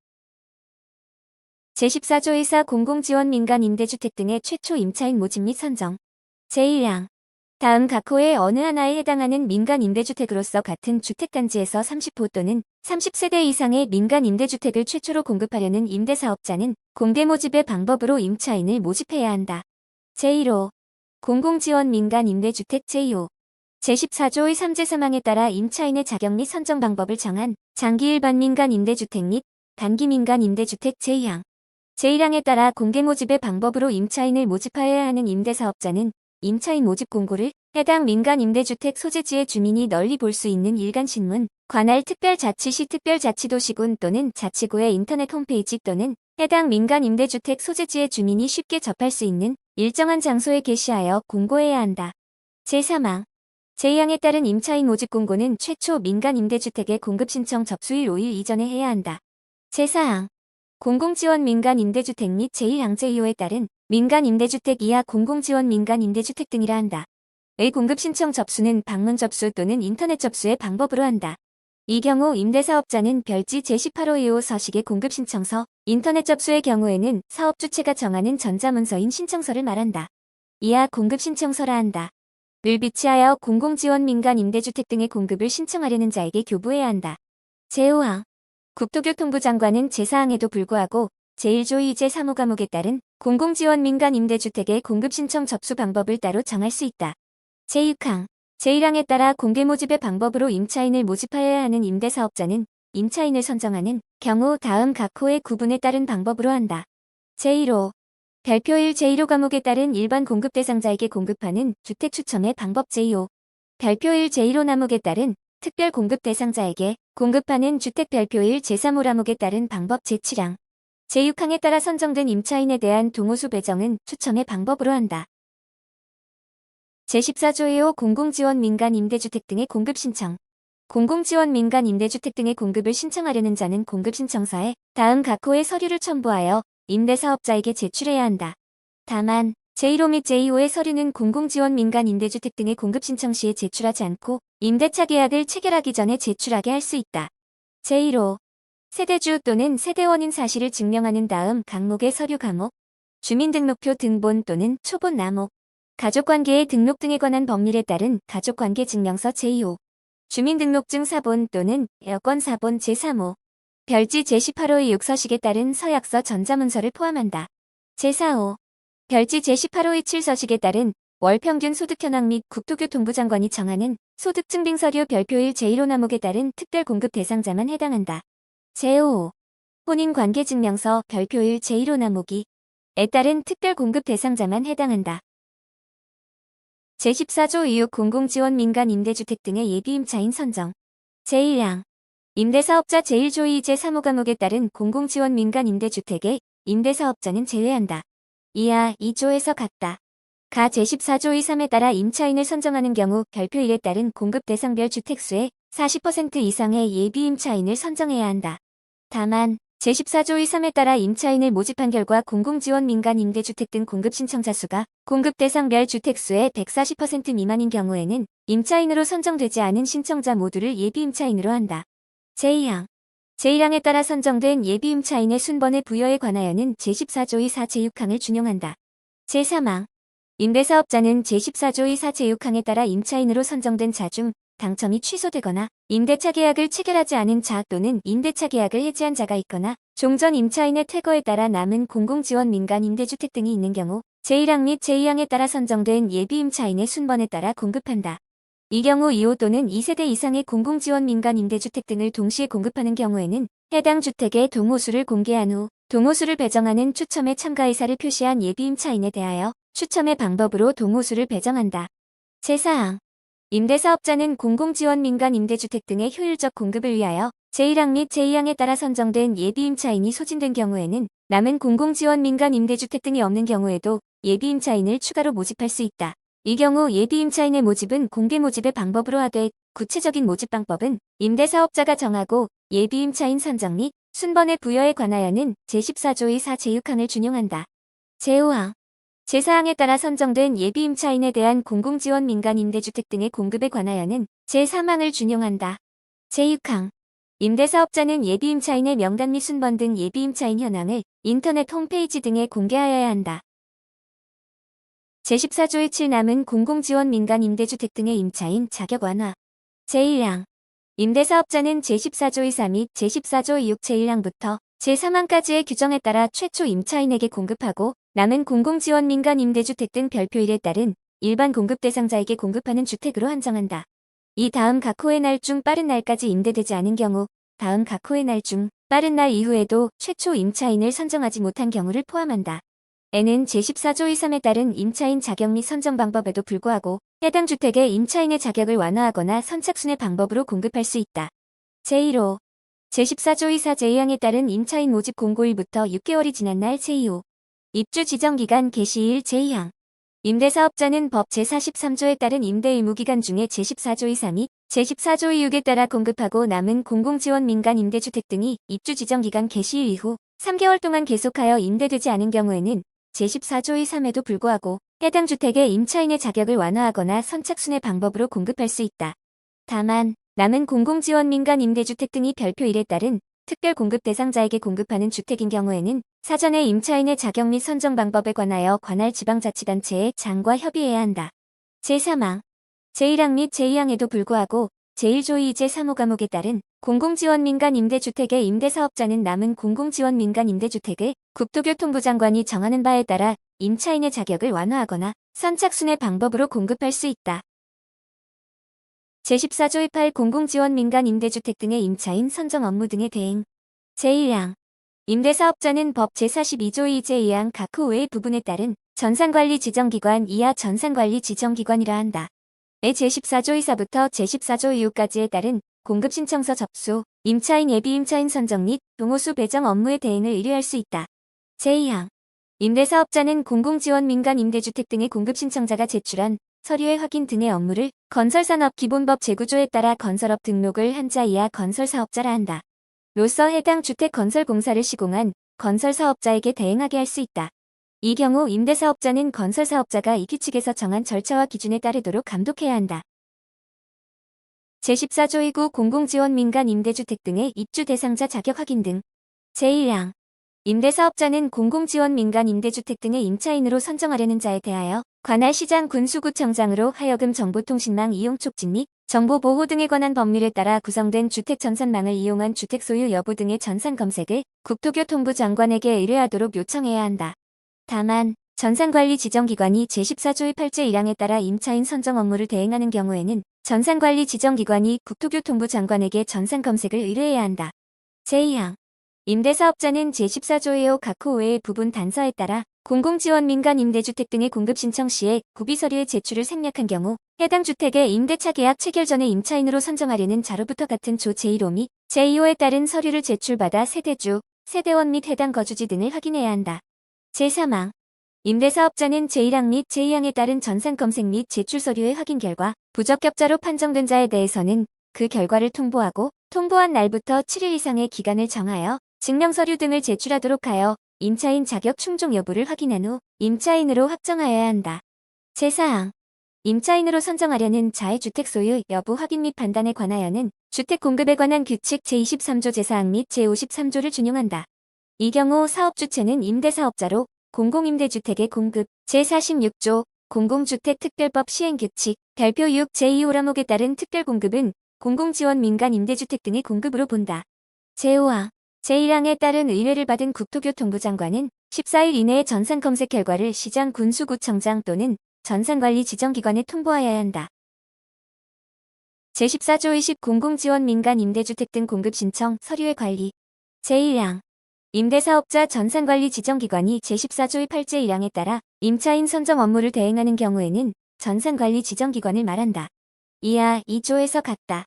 제14조 1사 공공지원 민간 임대주택 등의 최초 임차인 모집 및 선정. 제1항. 다음 각 호의 어느 하나에 해당하는 민간 임대주택으로서 같은 주택단지에서 30호 또는 30세대 이상의 민간 임대주택을 최초로 공급하려는 임대사업자는 공개 모집의 방법으로 임차인을 모집해야 한다. 제1호. 공공지원 민간 임대주택 제2호. 제14조의 3제 사망에 따라 임차인의 자격 및 선정 방법을 정한 장기 일반 민간 임대주택 및 단기 민간 임대주택 제2항. 제1항에 따라 공개 모집의 방법으로 임차인을 모집하여야 하는 임대사업자는 임차인 모집 공고를 해당 민간 임대주택 소재지의 주민이 널리 볼 수 있는 일간신문, 관할 특별자치시 특별자치도시군 또는 자치구의 인터넷 홈페이지 또는 해당 민간 임대주택 소재지의 주민이 쉽게 접할 수 있는 일정한 장소에 게시하여 공고해야 한다. 제3항. 제2항에 따른 임차인 모집 공고는 최초 민간 임대주택의 공급 신청 접수일 5일 이전에 해야 한다. 제4항. 공공지원 민간 임대주택 및 제1항 제2호에 따른 민간 임대주택 이하 공공지원 민간 임대주택 등이라 한다. 의 공급 신청 접수는 방문 접수 또는 인터넷 접수의 방법으로 한다. 이 경우 임대사업자는 별지 제18호 2호 서식의 공급 신청서, 인터넷 접수의 경우에는 사업 주체가 정하는 전자문서인 신청서를 말한다. 이하 공급 신청서라 한다. 를 비치하여 공공지원 민간 임대주택 등의 공급을 신청하려는 자에게 교부해야 한다. 제5항. 국토교통부 장관은 제4항에도 불구하고 제1조 2제 3호 과목에 따른 공공지원 민간 임대주택의 공급 신청 접수 방법을 따로 정할 수 있다. 제6항. 제1항에 따라 공개 모집의 방법으로 임차인을 모집하여야 하는 임대사업자는 임차인을 선정하는 경우 다음 각 호의 구분에 따른 방법으로 한다. 제1호. 별표 1 제1호 과목에 따른 일반 공급 대상자에게 공급하는 주택 추첨의 방법 제2호. 별표 1 제1호 항목에 따른 특별 공급 대상자에게 공급하는 주택 별표 1 제3호 항목에 따른 방법 제7항. 제6항에 따라 선정된 임차인에 대한 동호수 배정은 추첨의 방법으로 한다. 제14조 2호 공공지원 민간 임대주택 등의 공급 신청. 공공지원 민간 임대주택 등의 공급을 신청하려는 자는 공급신청서에 다음 각 호의 서류를 첨부하여 임대사업자에게 제출해야 한다. 다만 제1호 및 제2호의 서류는 공공지원 민간 임대주택 등의 공급 신청 시에 제출하지 않고 임대차 계약을 체결하기 전에 제출하게 할 수 있다. 제1호. 세대주 또는 세대원인 사실을 증명하는 다음 각목의 서류 과목, 주민등록표 등본 또는 초본 남목, 가족관계의 등록 등에 관한 법률에 따른 가족관계 증명서 제2호, 주민등록증 사본 또는 여권 사본 제3호, 별지 제18호의 6서식에 따른 서약서 전자문서를 포함한다. 제4호. 별지 제18호의 7서식에 따른 월평균 소득 현황 및 국토교통부 장관이 정하는 소득증빙서류 별표 1 제1호 항목에 따른 특별공급 대상자만 해당한다. 제5호. 혼인관계증명서 별표 1 제1호 항목이 에 따른 특별공급 대상자만 해당한다. 제14조 이후 공공지원 민간 임대주택 등의 예비임차인 선정. 제1항. 임대사업자 제1조 2제 3호 과목에 따른 공공지원 민간 임대주택의 임대사업자는 제외한다. 이하 2조에서 같다. 가 제14조 2, 3에 따라 임차인을 선정하는 경우 별표 1에 따른 공급 대상별 주택수의 40% 이상의 예비임차인을 선정해야 한다. 다만 제14조 의3에 따라 임차인을 모집한 결과 공공지원 민간 임대주택 등 공급 신청자 수가 공급 대상별 주택수의 140% 미만인 경우에는 임차인으로 선정되지 않은 신청자 모두를 예비임차인으로 한다. 제2항. 제1항에 따라 선정된 예비임차인의 순번의 부여에 관하여는 제14조 의4 제6항을 준용한다. 제3항. 임대사업자는 제14조 의4 제6항에 따라 임차인으로 선정된 자 중 당첨이 취소되거나 임대차 계약을 체결하지 않은 자 또는 임대차 계약을 해지한 자가 있거나 종전 임차인의 퇴거에 따라 남은 공공지원 민간 임대주택 등이 있는 경우 제1항 및 제2항에 따라 선정된 예비임차인의 순번에 따라 공급한다. 이 경우 2호 또는 2세대 이상의 공공지원 민간 임대주택 등을 동시에 공급하는 경우에는 해당 주택의 동호수를 공개한 후 동호수를 배정하는 추첨에 참가 의사를 표시한 예비임차인에 대하여 추첨의 방법으로 동호수를 배정한다. 제4항. 임대사업자는 공공지원 민간 임대주택 등의 효율적 공급을 위하여 제1항 및 제2항에 따라 선정된 예비임차인이 소진된 경우에는 남은 공공지원 민간 임대주택 등이 없는 경우에도 예비임차인을 추가로 모집할 수 있다. 이 경우 예비임차인의 모집은 공개 모집의 방법으로 하되 구체적인 모집 방법은 임대사업자가 정하고 예비임차인 선정 및 순번의 부여에 관하여는 제14조의 4 제6항을 준용한다. 제5항. 제4항에 따라 선정된 예비임차인에 대한 공공지원 민간 임대주택 등의 공급에 관하여는 제3항을 준용한다. 제6항. 임대사업자는 예비임차인의 명단 및 순번 등 예비임차인 현황을 인터넷 홈페이지 등에 공개하여야 한다. 제14조의 7 남은 공공지원 민간 임대주택 등의 임차인 자격 완화. 제1항. 임대사업자는 제14조의 4 및 제14조의 6 제1항부터 제3항까지의 규정에 따라 최초 임차인에게 공급하고 남은 공공지원 민간 임대주택 등 별표일에 따른 일반 공급 대상자에게 공급하는 주택으로 한정한다. 이 다음 각 호의 날 중 빠른 날까지 임대되지 않은 경우 다음 각 호의 날 중 빠른 날 이후에도 최초 임차인을 선정하지 못한 경우를 포함한다. N은 제14조의 3에 따른 임차인 자격 및 선정 방법에도 불구하고 해당 주택의 임차인의 자격을 완화하거나 선착순의 방법으로 공급할 수 있다. 제1호. 제14조의 4 제2항에 따른 임차인 모집 공고일부터 6개월이 지난 날 제2호. 입주 지정기간 개시일 제2항. 임대사업자는 법 제43조에 따른 임대 의무기간 중에 제14조의 3 및 제14조의 6에 따라 공급하고 남은 공공지원 민간 임대주택 등이 입주 지정기간 개시일 이후 3개월 동안 계속하여 임대되지 않은 경우에는 제14조의 3에도 불구하고 해당 주택의 임차인의 자격을 완화하거나 선착순의 방법으로 공급할 수 있다. 다만 남은 공공지원 민간 임대주택 등이 별표 1에 따른 특별 공급 대상자에게 공급하는 주택인 경우에는 사전에 임차인의 자격 및 선정 방법에 관하여 관할 지방자치단체의 장과 협의해야 한다. 제3항. 제1항 및 제2항에도 불구하고 제1조의 제3호 과목에 따른 공공지원 민간 임대주택의 임대사업자는 남은 공공지원 민간 임대주택을 국토교통부 장관이 정하는 바에 따라 임차인의 자격을 완화하거나 선착순의 방법으로 공급할 수 있다. 제14조의 8 공공지원 민간 임대주택 등의 임차인 선정 업무 등의 대행. 제1항. 임대사업자는 법 제42조의 제2항 각 호 외의 부분에 따른 전산관리 지정기관 이하 전산관리 지정기관이라 한다. 제14조의 4부터 제14조의 6까지에 따른 공급신청서 접수, 임차인 예비임차인 선정 및 동호수 배정 업무의 대행을 의뢰할 수 있다. 제2항. 임대사업자는 공공지원 민간 임대주택 등의 공급신청자가 제출한 서류의 확인 등의 업무를 건설산업기본법 제9조에 따라 건설업 등록을 한 자 이하 건설사업자라 한다. 로서 해당 주택 건설공사를 시공한 건설사업자에게 대행하게 할 수 있다. 이 경우 임대사업자는 건설사업자가 이 규칙에서 정한 절차와 기준에 따르도록 감독해야 한다. 제14조의 9 공공지원 민간 임대주택 등의 입주 대상자 자격 확인 등. 제1항. 임대사업자는 공공지원 민간 임대주택 등의 임차인으로 선정하려는 자에 대하여 관할 시장 군수구청장으로 하여금 정보통신망 이용 촉진 및 정보보호 등에 관한 법률에 따라 구성된 주택 전산망을 이용한 주택 소유 여부 등의 전산 검색을 국토교통부 장관에게 의뢰하도록 요청해야 한다. 다만 전산관리 지정기관이 제14조의 8제 1항에 따라 임차인 선정 업무를 대행하는 경우에는 전산관리 지정기관이 국토교통부 장관에게 전산 검색을 의뢰해야 한다. 제2항. 임대사업자는 제14조의 5 각 호 외의 부분 단서에 따라 공공지원 민간 임대주택 등의 공급 신청 시에 구비서류의 제출을 생략한 경우 해당 주택의 임대차 계약 체결 전에 임차인으로 선정하려는 자로부터 같은 조 제1호 및 제2호에 따른 서류를 제출받아 세대주, 세대원 및 해당 거주지 등을 확인해야 한다. 제3항. 임대사업자는 제1항 및 제2항에 따른 전산 검색 및 제출 서류의 확인 결과 부적격자로 판정된 자에 대해서는 그 결과를 통보하고 통보한 날부터 7일 이상의 기간을 정하여 증명서류 등을 제출하도록 하여 임차인 자격 충족 여부를 확인한 후 임차인으로 확정하여야 한다. 제4항 임차인으로 선정하려는 자의 주택 소유 여부 확인 및 판단에 관하여는 주택 공급에 관한 규칙 제23조 제4항 및 제53조를 준용한다. 이 경우 사업주체는 임대사업자로 공공임대주택의 공급 제46조 공공주택특별법 시행규칙 별표 6 제2호람목에 따른 특별공급은 공공지원 민간임대주택 등의 공급으로 본다. 제5항 제1항에 따른 의뢰를 받은 국토교통부 장관은 14일 이내에 전산 검색 결과를 시장 군수구청장 또는 전산관리 지정기관에 통보하여야 한다. 제14조 20 공공지원 민간임대주택 등 공급 신청 서류의 관리 제1항 임대사업자 전산관리 지정기관이 제14조의 8제 1항에 따라 임차인 선정 업무를 대행하는 경우에는 전산관리 지정기관을 말한다. 이하 2조에서 같다.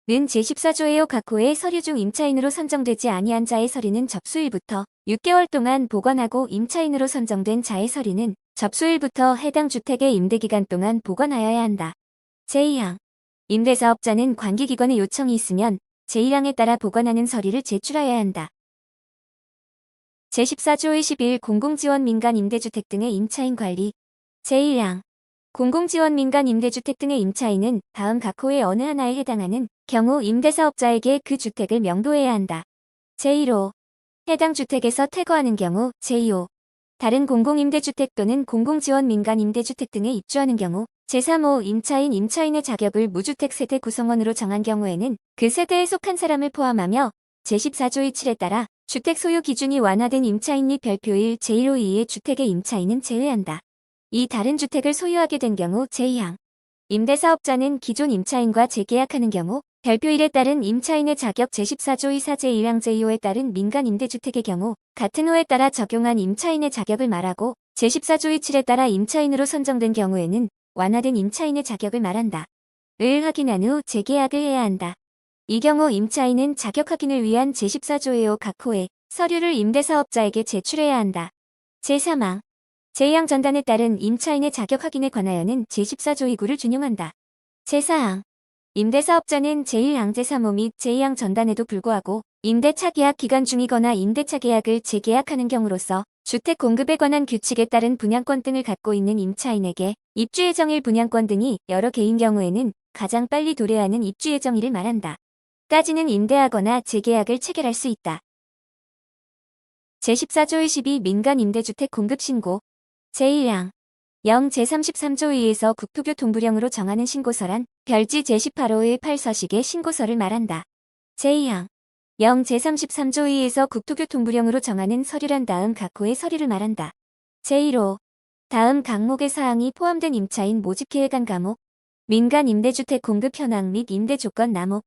는 제14조에요 각 호의 서류 중 임차인으로 선정되지 아니한 자의 서류는 접수일부터 6개월 동안 보관하고 임차인으로 선정된 자의 서류는 접수일부터 해당 주택의 임대기간 동안 보관하여야 한다. 제2항 임대사업자는 관계기관의 요청이 있으면 제1항에 따라 보관하는 서류를 제출하여야 한다. 제14조 21 공공지원 민간임대주택 등의 임차인 관리 제1항 공공지원 민간임대주택 등의 임차인은 다음 각 호의 어느 하나에 해당하는 경우 임대사업자에게 그 주택을 명도해야 한다. 제1호 해당 주택에서 퇴거하는 경우 제2호 다른 공공임대주택 또는 공공지원 민간임대주택 등에 입주하는 경우 제3호 임차인의 자격을 무주택 세대 구성원으로 정한 경우에는 그 세대에 속한 사람을 포함하며 제14조의 7에 따라 주택 소유 기준이 완화된 임차인 및 별표 1 제1호 이의 주택의 임차인은 제외한다. 이 다른 주택을 소유하게 된 경우 제2항 임대사업자는 기존 임차인과 재계약하는 경우 별표 1에 따른 임차인의 자격 제14조 2사 제1항 제2호에 따른 민간임대주택의 경우 같은 호에 따라 적용한 임차인의 자격을 말하고 제14조 7에 따라 임차인으로 선정된 경우에는 완화된 임차인의 자격을 말한다. 을 확인한 후 재계약을 해야 한다. 이 경우 임차인은 자격 확인을 위한 제14조의 각 호의 서류를 임대사업자에게 제출해야 한다. 제3항 제2항 전단에 따른 임차인의 자격 확인에 관하여는 제14조 2구를 준용한다. 제4항 임대사업자는 제1항 제3호 및 제2항 전단에도 불구하고 임대차 계약 기간 중이거나 임대차 계약을 재계약하는 경우로서 주택 공급에 관한 규칙에 따른 분양권 등을 갖고 있는 임차인에게 입주 예정일 분양권 등이 여러 개인 경우에는 가장 빨리 도래하는 입주 예정일을 말한다. 까지는 임대하거나 재계약을 체결할 수 있다. 제14조 12 민간임대주택 공급신고 제1항 0 제33조 2에서 국토교통부령으로 정하는 신고서란 별지 제18호의 8서식의 신고서를 말한다. 제2항 0 제33조 2에서 국토교통부령으로 정하는 서류란 다음 각 호의 서류를 말한다. 제1호 다음 항목의 사항이 포함된 임차인 모집계획안 과목 민간임대주택 공급 현황 및 임대조건 나목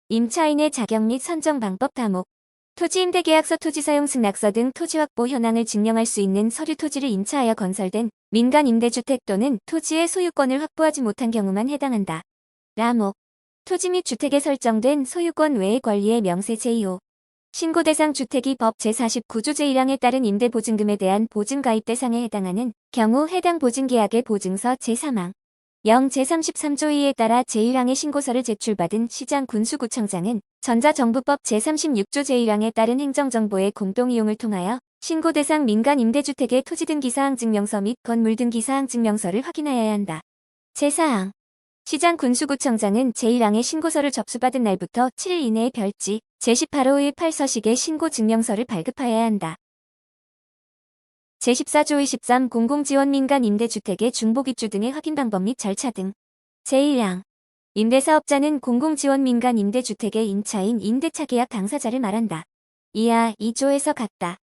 임차인의 자격 및 선정 방법 다목 토지임대계약서 토지사용 승낙서 등 토지 확보 현황을 증명할 수 있는 서류 토지를 임차하여 건설된 민간임대주택 또는 토지의 소유권을 확보하지 못한 경우만 해당한다. 라목 토지 및 주택에 설정된 소유권 외의 권리의 명세 제2호 신고 대상 주택이 법 제49조 제1항에 따른 임대보증금에 대한 보증 가입 대상에 해당하는 경우 해당 보증계약의 보증서 제3항 0 제33조 2에 따라 제1항의 신고서를 제출받은 시장 군수구청장은 전자정부법 제36조 제1항에 따른 행정정보의 공동이용을 통하여 신고 대상 민간 임대주택의 토지 등기 사항 증명서 및 건물 등기 사항 증명서를 확인하여야 한다. 제4항 시장 군수구청장은 제1항의 신고서를 접수받은 날부터 7일 이내에 별지 제18호의 8서식의 신고 증명서를 발급하여야 한다. 제14조 23 공공지원 민간 임대주택의 중복입주 등의 확인 방법 및 절차 등 제1항 임대사업자는 공공지원 민간 임대주택의 임차인 임대차 계약 당사자를 말한다. 이하 2조에서 같다.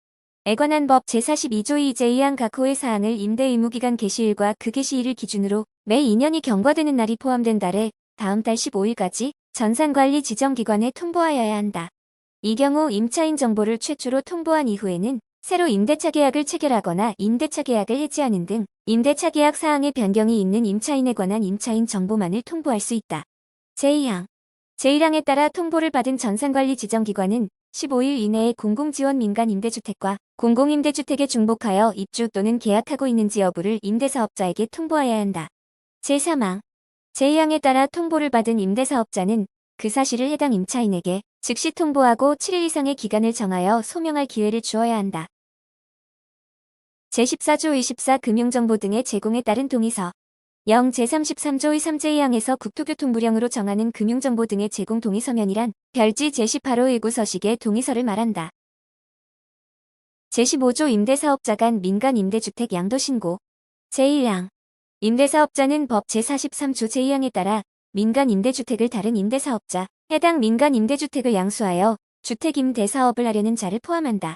에 관한 법 제42조 2 제2항 각 호의 사항을 임대 의무기간 개시일과 그 개시일을 기준으로 매 2년이 경과되는 날이 포함된 달에 다음 달 15일까지 전산관리 지정기관에 통보하여야 한다. 이 경우 임차인 정보를 최초로 통보한 이후에는 새로 임대차 계약을 체결하거나 임대차 계약을 해지하는 등 임대차 계약 사항에 변경이 있는 임차인에 관한 임차인 정보만을 통보할 수 있다. 제2항 제1항에 따라 통보를 받은 전산관리 지정기관은 15일 이내에 공공지원 민간 임대주택과 공공임대주택에 중복하여 입주 또는 계약하고 있는지 여부를 임대사업자에게 통보해야 한다. 제3항 제2항에 따라 통보를 받은 임대사업자는 그 사실을 해당 임차인에게 즉시 통보하고 7일 이상의 기간을 정하여 소명할 기회를 주어야 한다. 제14조 24 금융정보 등의 제공에 따른 동의서 0 제33조의 3제2항에서 국토교통부령으로 정하는 금융정보 등의 제공 동의서면이란 별지 제18호 19 서식의 동의서를 말한다. 제15조 임대사업자 간 민간 임대주택 양도신고 제1항 임대사업자는 법 제43조 제2항에 따라 민간 임대주택을 다른 임대사업자, 해당 민간 임대주택을 양수하여 주택임대사업을 하려는 자를 포함한다.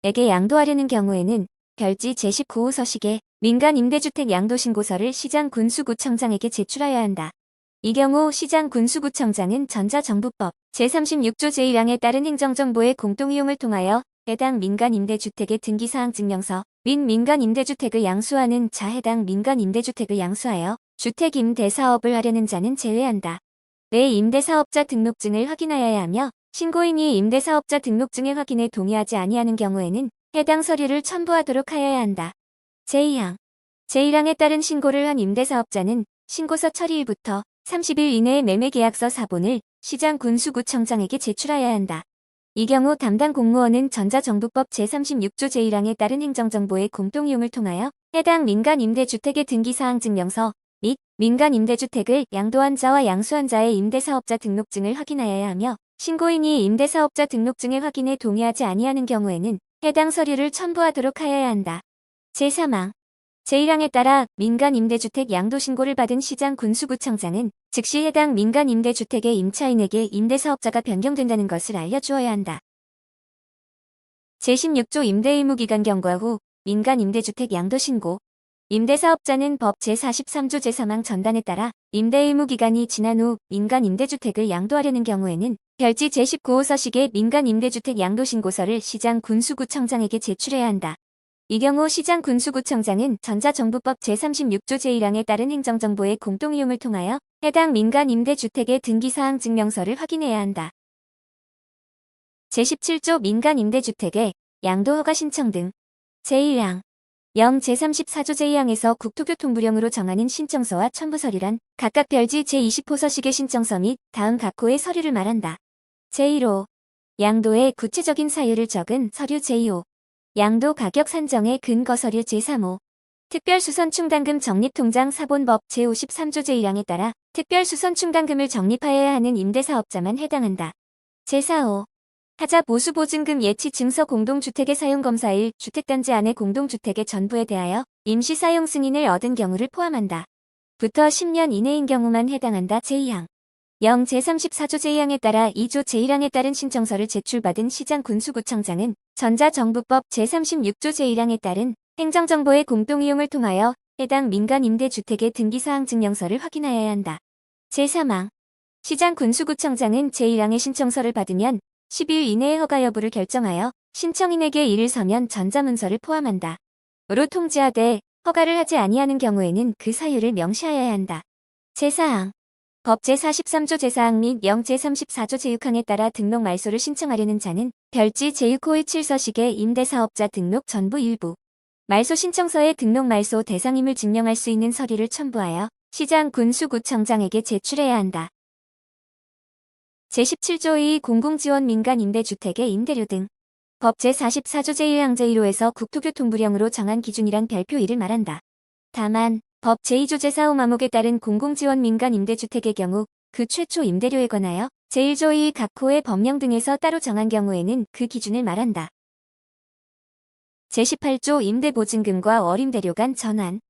에게 양도하려는 경우에는 별지 제19호 서식에 민간 임대주택 양도신고서를 시장군수구청장에게 제출하여야 한다. 이 경우 시장군수구청장은 전자정부법 제36조 제1항에 따른 행정정보의 공동이용을 통하여 해당 민간 임대주택의 등기사항 증명서 및 민간 임대주택을 양수하는 자 해당 민간 임대주택을 양수하여 주택임대사업을 하려는 자는 제외한다. 내 임대사업자 등록증을 확인하여야 하며 신고인이 임대사업자 등록증의 확인에 동의하지 아니하는 경우에는 해당 서류를 첨부하도록 하여야 한다. 제2항 제1항에 따른 신고를 한 임대사업자는 신고서 처리일부터 30일 이내에 매매계약서 사본을 시장군수구청장에게 제출하여야 한다. 이 경우 담당 공무원은 전자정부법 제36조 제1항에 따른 행정정보의 공동이용을 통하여 해당 민간 임대주택의 등기사항 증명서 및 민간 임대주택을 양도한 자와 양수한 자의 임대사업자 등록증을 확인하여야 하며 신고인이 임대사업자 등록증의 확인에 동의하지 아니하는 경우에는 해당 서류를 첨부하도록 하여야 한다. 제3항 제1항에 따라 민간 임대주택 양도신고를 받은 시장군수구청장은 즉시 해당 민간 임대주택의 임차인에게 임대사업자가 변경된다는 것을 알려주어야 한다. 제16조 임대의무기간 경과 후 민간 임대주택 양도신고 임대사업자는 법 제43조 제3항 전단에 따라 임대의무기간이 지난 후 민간 임대주택을 양도하려는 경우에는 별지 제19호 서식의 민간 임대주택 양도신고서를 시장군수구청장에게 제출해야 한다. 이 경우 시장군수구청장은 전자정부법 제36조 제1항에 따른 행정정보의 공동이용을 통하여 해당 민간 임대주택의 등기사항 증명서를 확인해야 한다. 제17조 민간 임대주택의 양도허가 신청 등 제1항 0 제34조 제2항에서 국토교통부령으로 정하는 신청서와 첨부서류란 각각 별지 제20호 서식의 신청서 및 다음 각 호의 서류를 말한다. 제1호 양도의 구체적인 사유를 적은 서류 제2호 양도 가격 산정의 근거 서류 제3호 특별수선충당금 적립통장 사본법 제53조 제1항에 따라 특별수선충당금을 적립하여야 하는 임대사업자만 해당한다. 제4호 타자 보수보증금 예치 증서 공동주택의 사용검사일 주택단지 안의 공동주택의 전부에 대하여 임시사용 승인을 얻은 경우를 포함한다. 부터 10년 이내인 경우만 해당한다. 제2항 0 제34조 제2항에 따라 2조 제1항에 따른 신청서를 제출받은 시장군수구청장은 전자정부법 제36조 제1항에 따른 행정정보의 공동이용을 통하여 해당 민간 임대주택의 등기사항 증명서를 확인하여야 한다. 제3항 시장군수구청장은 제1항의 신청서를 받으면 10일 이내의 허가 여부를 결정하여 신청인에게 이를 서면 전자문서를 포함한다. 으로 통지하되 허가를 하지 아니하는 경우에는 그 사유를 명시하여야 한다. 제4항 법 제43조 제4항 및 0 제34조 제6항에 따라 등록 말소를 신청하려는 자는 별지 제6호의 7서식의 임대사업자 등록 전부 일부 말소 신청서에 등록 말소 대상임을 증명할 수 있는 서류를 첨부하여 시장군수구청장에게 제출해야 한다. 제17조의 공공지원 민간 임대주택의 임대료 등 법 제44조 제1항 제1호에서 국토교통부령으로 정한 기준이란 별표 1을 말한다. 다만 법 제2조 제4호 마목에 따른 공공지원 민간 임대주택의 경우 그 최초 임대료에 관하여 제1조의 각 호의 법령 등에서 따로 정한 경우에는 그 기준을 말한다. 제18조 임대보증금과 월임대료 간 전환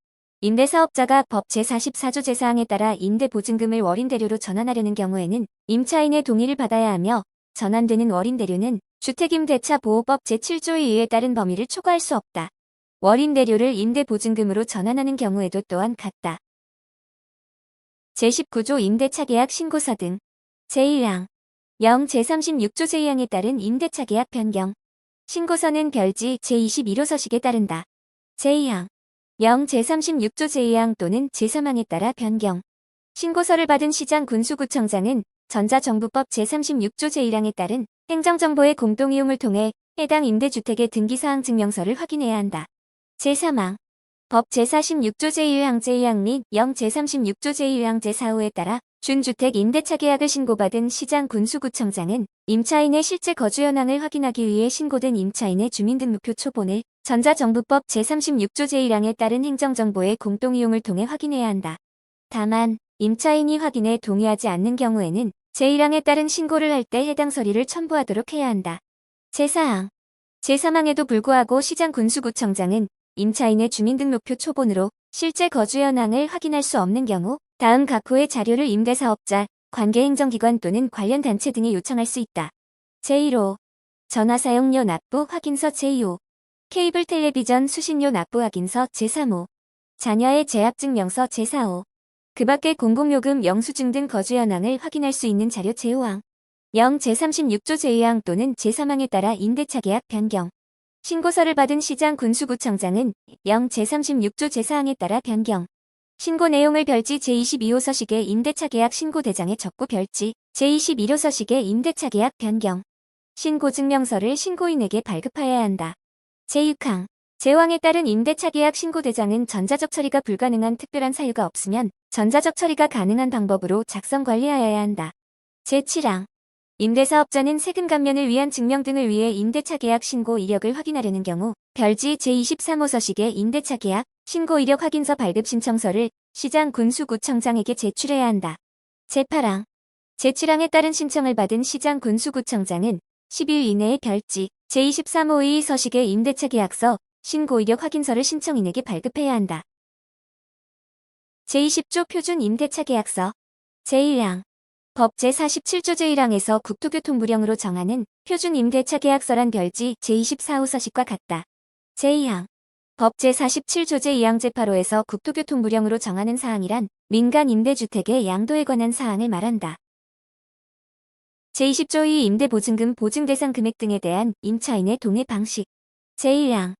임대사업자가 법 제44조 제4항에 따라 임대보증금을 월임대료로 전환하려는 경우에는 임차인의 동의를 받아야 하며 전환되는 월임대료는 주택임대차보호법 제7조의 이유에 따른 범위를 초과할 수 없다. 월임대료를 임대보증금으로 전환하는 경우에도 또한 같다. 제19조 임대차계약 신고서 등 제1항 0 제36조 제2항에 따른 임대차계약 변경 신고서는 별지 제21호 서식에 따른다. 제2항 0 제36조 제2항 또는 제3항에 따라 변경 신고서를 받은 시장군수구청장은 전자정부법 제36조 제1항에 따른 행정정보의 공동이용을 통해 해당 임대주택의 등기사항 증명서를 확인해야 한다. 제3항 법 제46조 제1항 제2항 및 0 제36조 제1항 제4호에 따라 준주택 임대차 계약을 신고받은 시장군수구청장은 임차인의 실제 거주 현황을 확인하기 위해 신고된 임차인의 주민등록표 초본을 전자정부법 제36조 제1항에 따른 행정정보의 공동이용을 통해 확인해야 한다. 다만 임차인이 확인에 동의하지 않는 경우에는 제1항에 따른 신고를 할 때 해당 서류를 첨부하도록 해야 한다. 제4항 제3항에도 불구하고 시장군수구청장은 임차인의 주민등록표 초본으로 실제 거주 현황을 확인할 수 없는 경우 다음 각 호의 자료를 임대사업자, 관계행정기관 또는 관련 단체 등에 요청할 수 있다. 제1호 전화사용료 납부 확인서 제2호 케이블 텔레비전 수신료 납부 확인서 제3호 자녀의 재학증명서 제4호 그 밖의 공공요금 영수증 등 거주 현황을 확인할 수 있는 자료 제5항 0 제36조 제2항 또는 제3항에 따라 임대차 계약 변경 신고서를 받은 시장군수구청장은 0 제36조 제4항에 따라 변경 신고 내용을 별지 제22호 서식의 임대차 계약 신고 대장에 적고 별지 제21호 서식의 임대차 계약 변경 신고 증명서를 신고인에게 발급하여야 한다. 제6항 제5항에 따른 임대차 계약 신고 대장은 전자적 처리가 불가능한 특별한 사유가 없으면 전자적 처리가 가능한 방법으로 작성 관리하여야 한다. 제7항 임대사업자는 세금 감면을 위한 증명 등을 위해 임대차 계약 신고 이력을 확인하려는 경우 별지 제23호 서식의 임대차 계약 신고 이력 확인서 발급 신청서를 시장군수구청장에게 제출해야 한다. 제8항 제7항에 따른 신청을 받은 시장군수구청장은 10일 이내에 별지 제23호의 서식의 임대차 계약서 신고 이력 확인서를 신청인에게 발급해야 한다. 제20조 표준 임대차 계약서 제1항 법 제47조 제1항에서 국토교통부령으로 정하는 표준 임대차 계약서란 별지 제24호 서식과 같다. 제2항 법 제47조 제2항 제8호에서 국토교통부령으로 정하는 사항이란 민간 임대주택의 양도에 관한 사항을 말한다. 제20조의 임대보증금 보증대상 금액 등에 대한 임차인의 동의 방식 제1항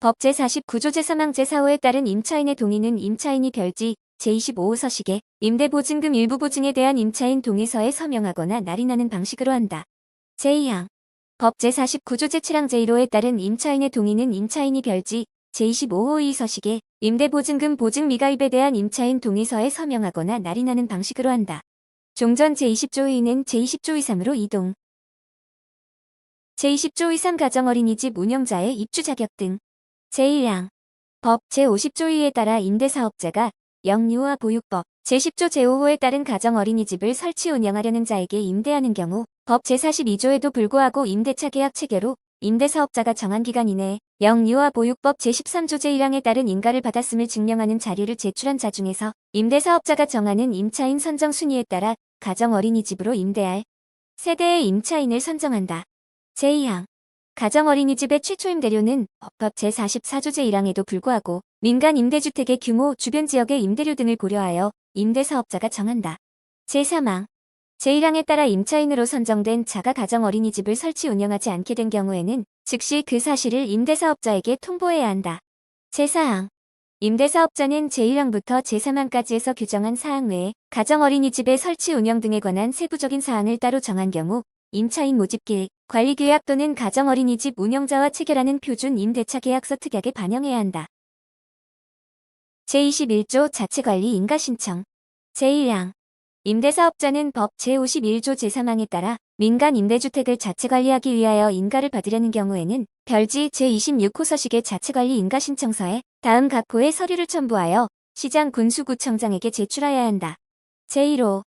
법 제49조 제3항 제4호에 따른 임차인의 동의는 임차인이 별지 제25호 서식에 임대보증금 일부 보증에 대한 임차인 동의서에 서명하거나 날인하는 방식으로 한다. 제2항 법 제49조 제7항 제1호에 따른 임차인의 동의는 임차인이 별지 제25호의 서식에 임대보증금 보증 미가입에 대한 임차인 동의서에 서명하거나 날인하는 방식으로 한다. 종전 제20조의2는 제20조의 3으로 이동. 제20조의 3 가정어린이집 운영자의 입주 자격 등 제1항 법 제50조의에 따라 임대사업자가 영유아 보육법 제10조 제5호에 따른 가정어린이집을 설치 운영하려는 자에게 임대하는 경우 법 제42조에도 불구하고 임대차 계약 체결 후 임대사업자가 정한 기간 이내에 영유아 보육법 제13조 제1항에 따른 인가를 받았음을 증명하는 자료를 제출한 자 중에서 임대사업자가 정하는 임차인 선정 순위에 따라 가정어린이집으로 임대할 세대의 임차인을 선정한다. 제2항 가정어린이집의 최초 임대료는 법 제44조 제1항에도 불구하고 민간 임대주택의 규모, 주변 지역의 임대료 등을 고려하여 임대사업자가 정한다. 제3항 제1항에 따라 임차인으로 선정된 자가 가정어린이집을 설치 운영하지 않게 된 경우에는 즉시 그 사실을 임대사업자에게 통보해야 한다. 제4항 임대사업자는 제1항부터 제3항까지에서 규정한 사항 외에 가정어린이집의 설치 운영 등에 관한 세부적인 사항을 따로 정한 경우 임차인 모집계획, 관리계약 또는 가정어린이집 운영자와 체결하는 표준 임대차 계약서 특약에 반영해야 한다. 제21조 자체관리 인가신청 제1항 임대사업자는 법 제51조 제3항에 따라 민간 임대주택을 자체관리하기 위하여 인가를 받으려는 경우에는 별지 제26호 서식의 자체관리 인가신청서에 다음 각 호의 서류를 첨부하여 시장군수구청장에게 제출하여야 한다. 제1호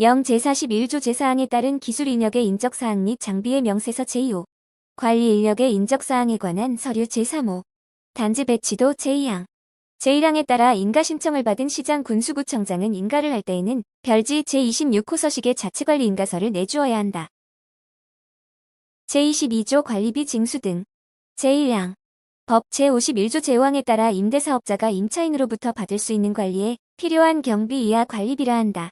0 제41조 제4항에 따른 기술 인력의 인적사항 및 장비의 명세서 제2호 관리 인력의 인적사항에 관한 서류 제3호 단지 배치도 제2항 제1항에 따라 인가 신청을 받은 시장군수구청장은 인가를 할 때에는 별지 제26호 서식의 자체관리 인가서를 내주어야 한다. 제22조 관리비 징수 등 제1항 법 제51조 제5항에 따라 임대사업자가 임차인으로부터 받을 수 있는 관리에 필요한 경비 이하 관리비라 한다.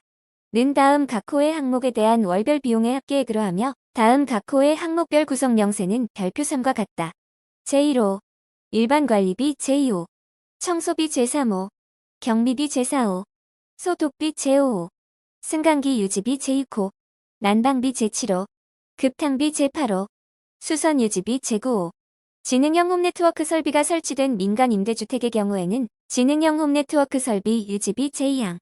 는 다음 각 호의 항목에 대한 월별 비용의 합계액으로 하며 다음 각 호의 항목별 구성 명세는 별표 3과 같다. 제1호 일반 관리비 제2호 청소비 제3호 경비비 제4호 소독비 제5호 승강기 유지비 제6호 난방비 제7호 급탕비 제8호 수선 유지비 제9호 지능형 홈네트워크 설비가 설치된 민간 임대주택의 경우에는 지능형 홈네트워크 설비 유지비 제2항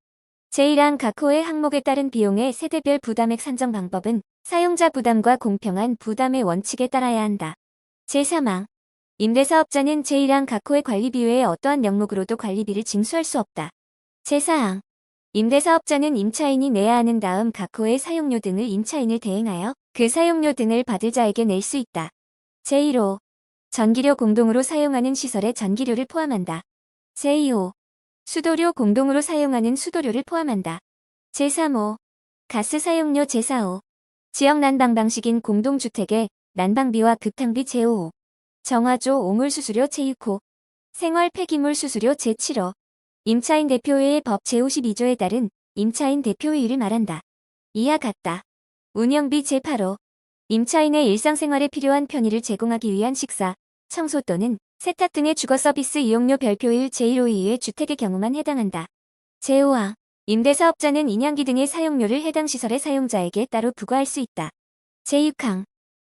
제1항 각 호의 항목에 따른 비용의 세대별 부담액 산정 방법은 사용자 부담과 공평한 부담의 원칙에 따라야 한다. 제3항 임대사업자는 제1항 각 호의 관리비 외에 어떠한 명목으로도 관리비를 징수할 수 없다. 제4항 임대사업자는 임차인이 내야 하는 다음 각 호의 사용료 등을 임차인을 대행하여 그 사용료 등을 받을 자에게 낼 수 있다. 제1호 전기료 공동으로 사용하는 시설의 전기료를 포함한다. 제2호 수도료 공동으로 사용하는 수도료를 포함한다. 제3호 가스 사용료. 제4호 지역 난방 방식인 공동주택의 난방비와 급탕비. 제5호 정화조 오물수수료. 제6호 생활 폐기물 수수료. 제7호 임차인 대표회의 법 제52조에 따른 임차인 대표회의를 말한다. 이와 같다. 운영비. 제8호 임차인의 일상생활에 필요한 편의를 제공하기 위한 식사, 청소 또는 세탁 등의 주거 서비스 이용료 별표일 제1호 이후의 주택의 경우만 해당한다. 제5항 임대사업자는 인양기 등의 사용료를 해당 시설의 사용자에게 따로 부과할 수 있다. 제6항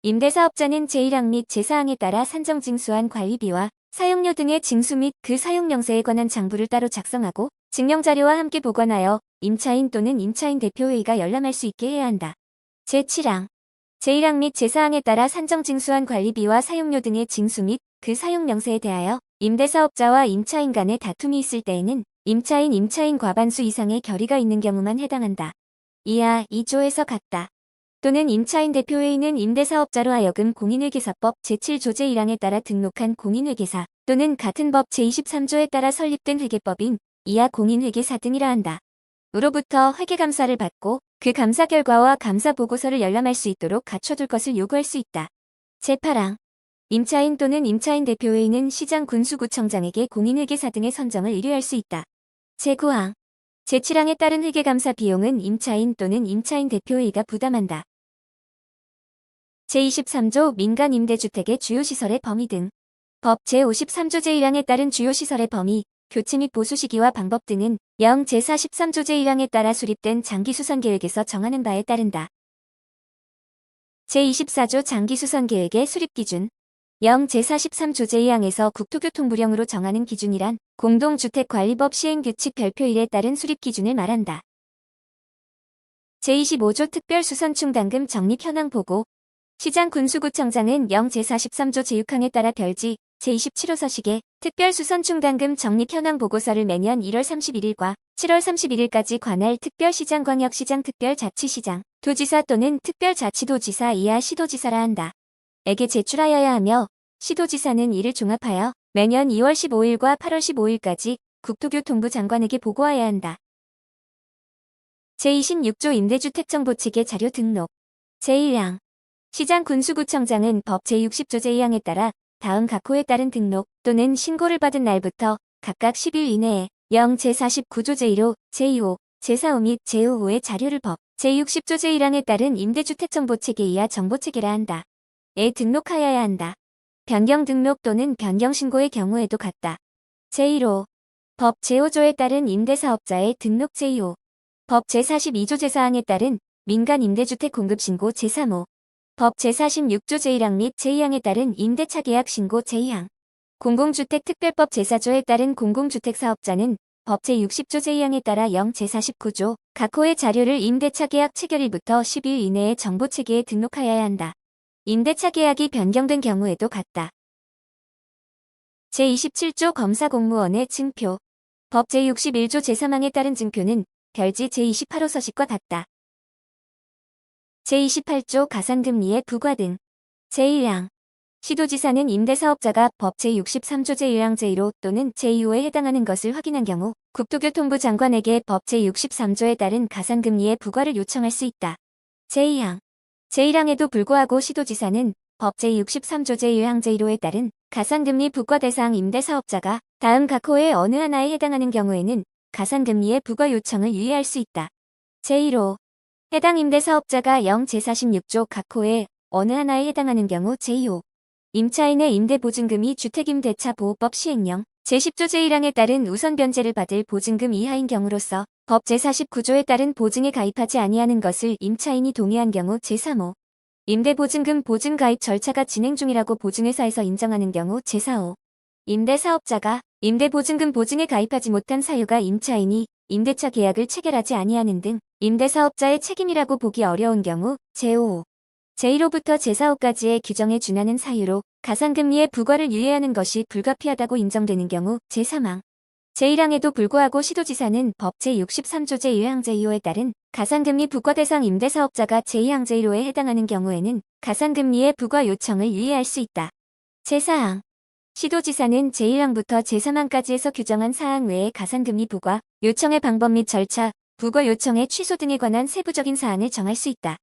임대사업자는 제1항 및 제4항에 따라 산정 징수한 관리비와 사용료 등의 징수 및 그 사용 명세에 관한 장부를 따로 작성하고 증명자료와 함께 보관하여 임차인 또는 임차인 대표회의가 열람할 수 있게 해야 한다. 제7항 제1항 및 제4항에 따라 산정 징수한 관리비와 사용료 등의 징수 및 그 사용 명세에 대하여 임대사업자와 임차인 간의 다툼이 있을 때에는 임차인 과반수 이상의 결의가 있는 경우만 해당한다. 이하 2조에서 같다. 또는 임차인 대표회의는 임대사업자로 하여금 공인회계사법 제7조 제1항에 따라 등록한 공인회계사 또는 같은 법 제23조에 따라 설립된 회계법인 이하 공인회계사 등이라 한다. 으로부터 회계감사를 받고 그 감사 결과와 감사 보고서를 열람할 수 있도록 갖춰둘 것을 요구할 수 있다. 제8항 임차인 또는 임차인 대표회의는 시장 군수구청장에게 공인회계사 등의 선정을 의뢰할 수 있다. 제9항 제7항에 따른 회계감사 비용은 임차인 또는 임차인 대표회의가 부담한다. 제23조 민간임대주택의 주요시설의 범위 등 법 제53조 제1항에 따른 주요시설의 범위, 교체 및 보수 시기와 방법 등은 영 제43조 제1항에 따라 수립된 장기수선계획에서 정하는 바에 따른다. 제24조 장기수선계획의 수립기준 영 제43조 제2항에서 국토교통부령으로 정하는 기준이란 공동주택관리법 시행규칙 별표 1에 따른 수립기준을 말한다. 제25조 특별수선충당금 적립현황보고 시장군수구청장은 영 제43조 제6항에 따라 별지 제27호 서식에 특별수선충당금 적립현황보고서를 매년 1월 31일과 7월 31일까지 관할 특별시장광역시장 특별자치시장, 도지사 또는 특별자치도지사 이하 시도지사라 한다. 에게 제출하여야 하며 시도지사는 이를 종합하여 매년 2월 15일과 8월 15일까지 국토교통부 장관에게 보고하여야 한다. 제26조 임대주택정보체계 자료 등록 제1항 시장군수구청장은 법 제60조 제2항에 따라 다음 각 호에 따른 등록 또는 신고를 받은 날부터 각각 10일 이내에 영 제49조 제1호, 제2호, 제4호 및 제5호의 자료를 법 제60조 제1항에 따른 임대주택정보체계 이하 정보체계라 한다. 에 등록하여야 한다. 변경 등록 또는 변경 신고의 경우에도 같다. 제1호 법 제5조에 따른 임대사업자의 등록. 제2호 법 제42조 제4항에 따른 민간임대주택 공급신고. 제3호 법 제46조 제1항 및 제2항에 따른 임대차 계약 신고. 제2항 공공주택특별법 제4조에 따른 공공주택사업자는 법 제60조 제2항에 따라 영 제49조 각 호의 자료를 임대차 계약 체결일부터 10일 이내에 정보체계에 등록하여야 한다. 임대차 계약이 변경된 경우에도 같다. 제27조 검사공무원의 증표 법 제61조 제3항에 따른 증표는 별지 제28호 서식과 같다. 제28조 가산금리의 부과 등 제1항 시도지사는 임대사업자가 법 제63조 제1항 제1호 또는 제2호에 해당하는 것을 확인한 경우 국토교통부 장관에게 법 제63조에 따른 가산금리의 부과를 요청할 수 있다. 제2항 제1항에도 불구하고 시도지사는 법 제63조 제1항 제1호에 따른 가산금리 부과 대상 임대사업자가 다음 각 호의 어느 하나에 해당하는 경우에는 가산금리의 부과 요청을 유예할 수 있다. 제1호 해당 임대사업자가 영 제46조 각 호의 어느 하나에 해당하는 경우. 제2호 임차인의 임대보증금이 주택임대차보호법 시행령 제10조 제1항에 따른 우선 변제를 받을 보증금 이하인 경우로서 법 제49조에 따른 보증에 가입하지 아니하는 것을 임차인이 동의한 경우. 제3호 임대보증금 보증 가입 절차가 진행 중이라고 보증회사에서 인정하는 경우. 제4호 임대사업자가 임대보증금 보증에 가입하지 못한 사유가 임차인이 임대차 계약을 체결하지 아니하는 등 임대사업자의 책임이라고 보기 어려운 경우 제5, 제1호부터 제4호까지의 규정에 준하는 사유로 가산금리의 부과를 유예하는 것이 불가피하다고 인정되는 경우 제3항, 제1항에도 불구하고 시도지사는 법 제63조 제1항 제2호에 따른 가산금리 부과 대상 임대사업자가 제2항 제1호에 해당하는 경우에는 가산금리의 부과 요청을 유예할 수 있다. 제4항, 시도지사는 제1항부터 제3항까지에서 규정한 사항 외에 가산금리 부과 요청의 방법 및 절차, 부과 요청의 취소 등에 관한 세부적인 사항을 정할 수 있다.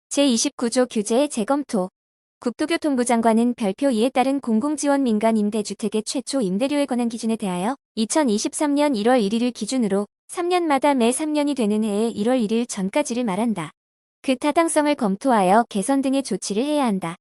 제29조 규제의 재검토. 국토교통부 장관은 별표 2에 따른 공공지원 민간 임대주택의 최초 임대료에 관한 기준에 대하여 2023년 1월 1일을 기준으로 3년마다 매 3년이 되는 해의 1월 1일 전까지를 말한다. 그 타당성을 검토하여 개선 등의 조치를 해야 한다.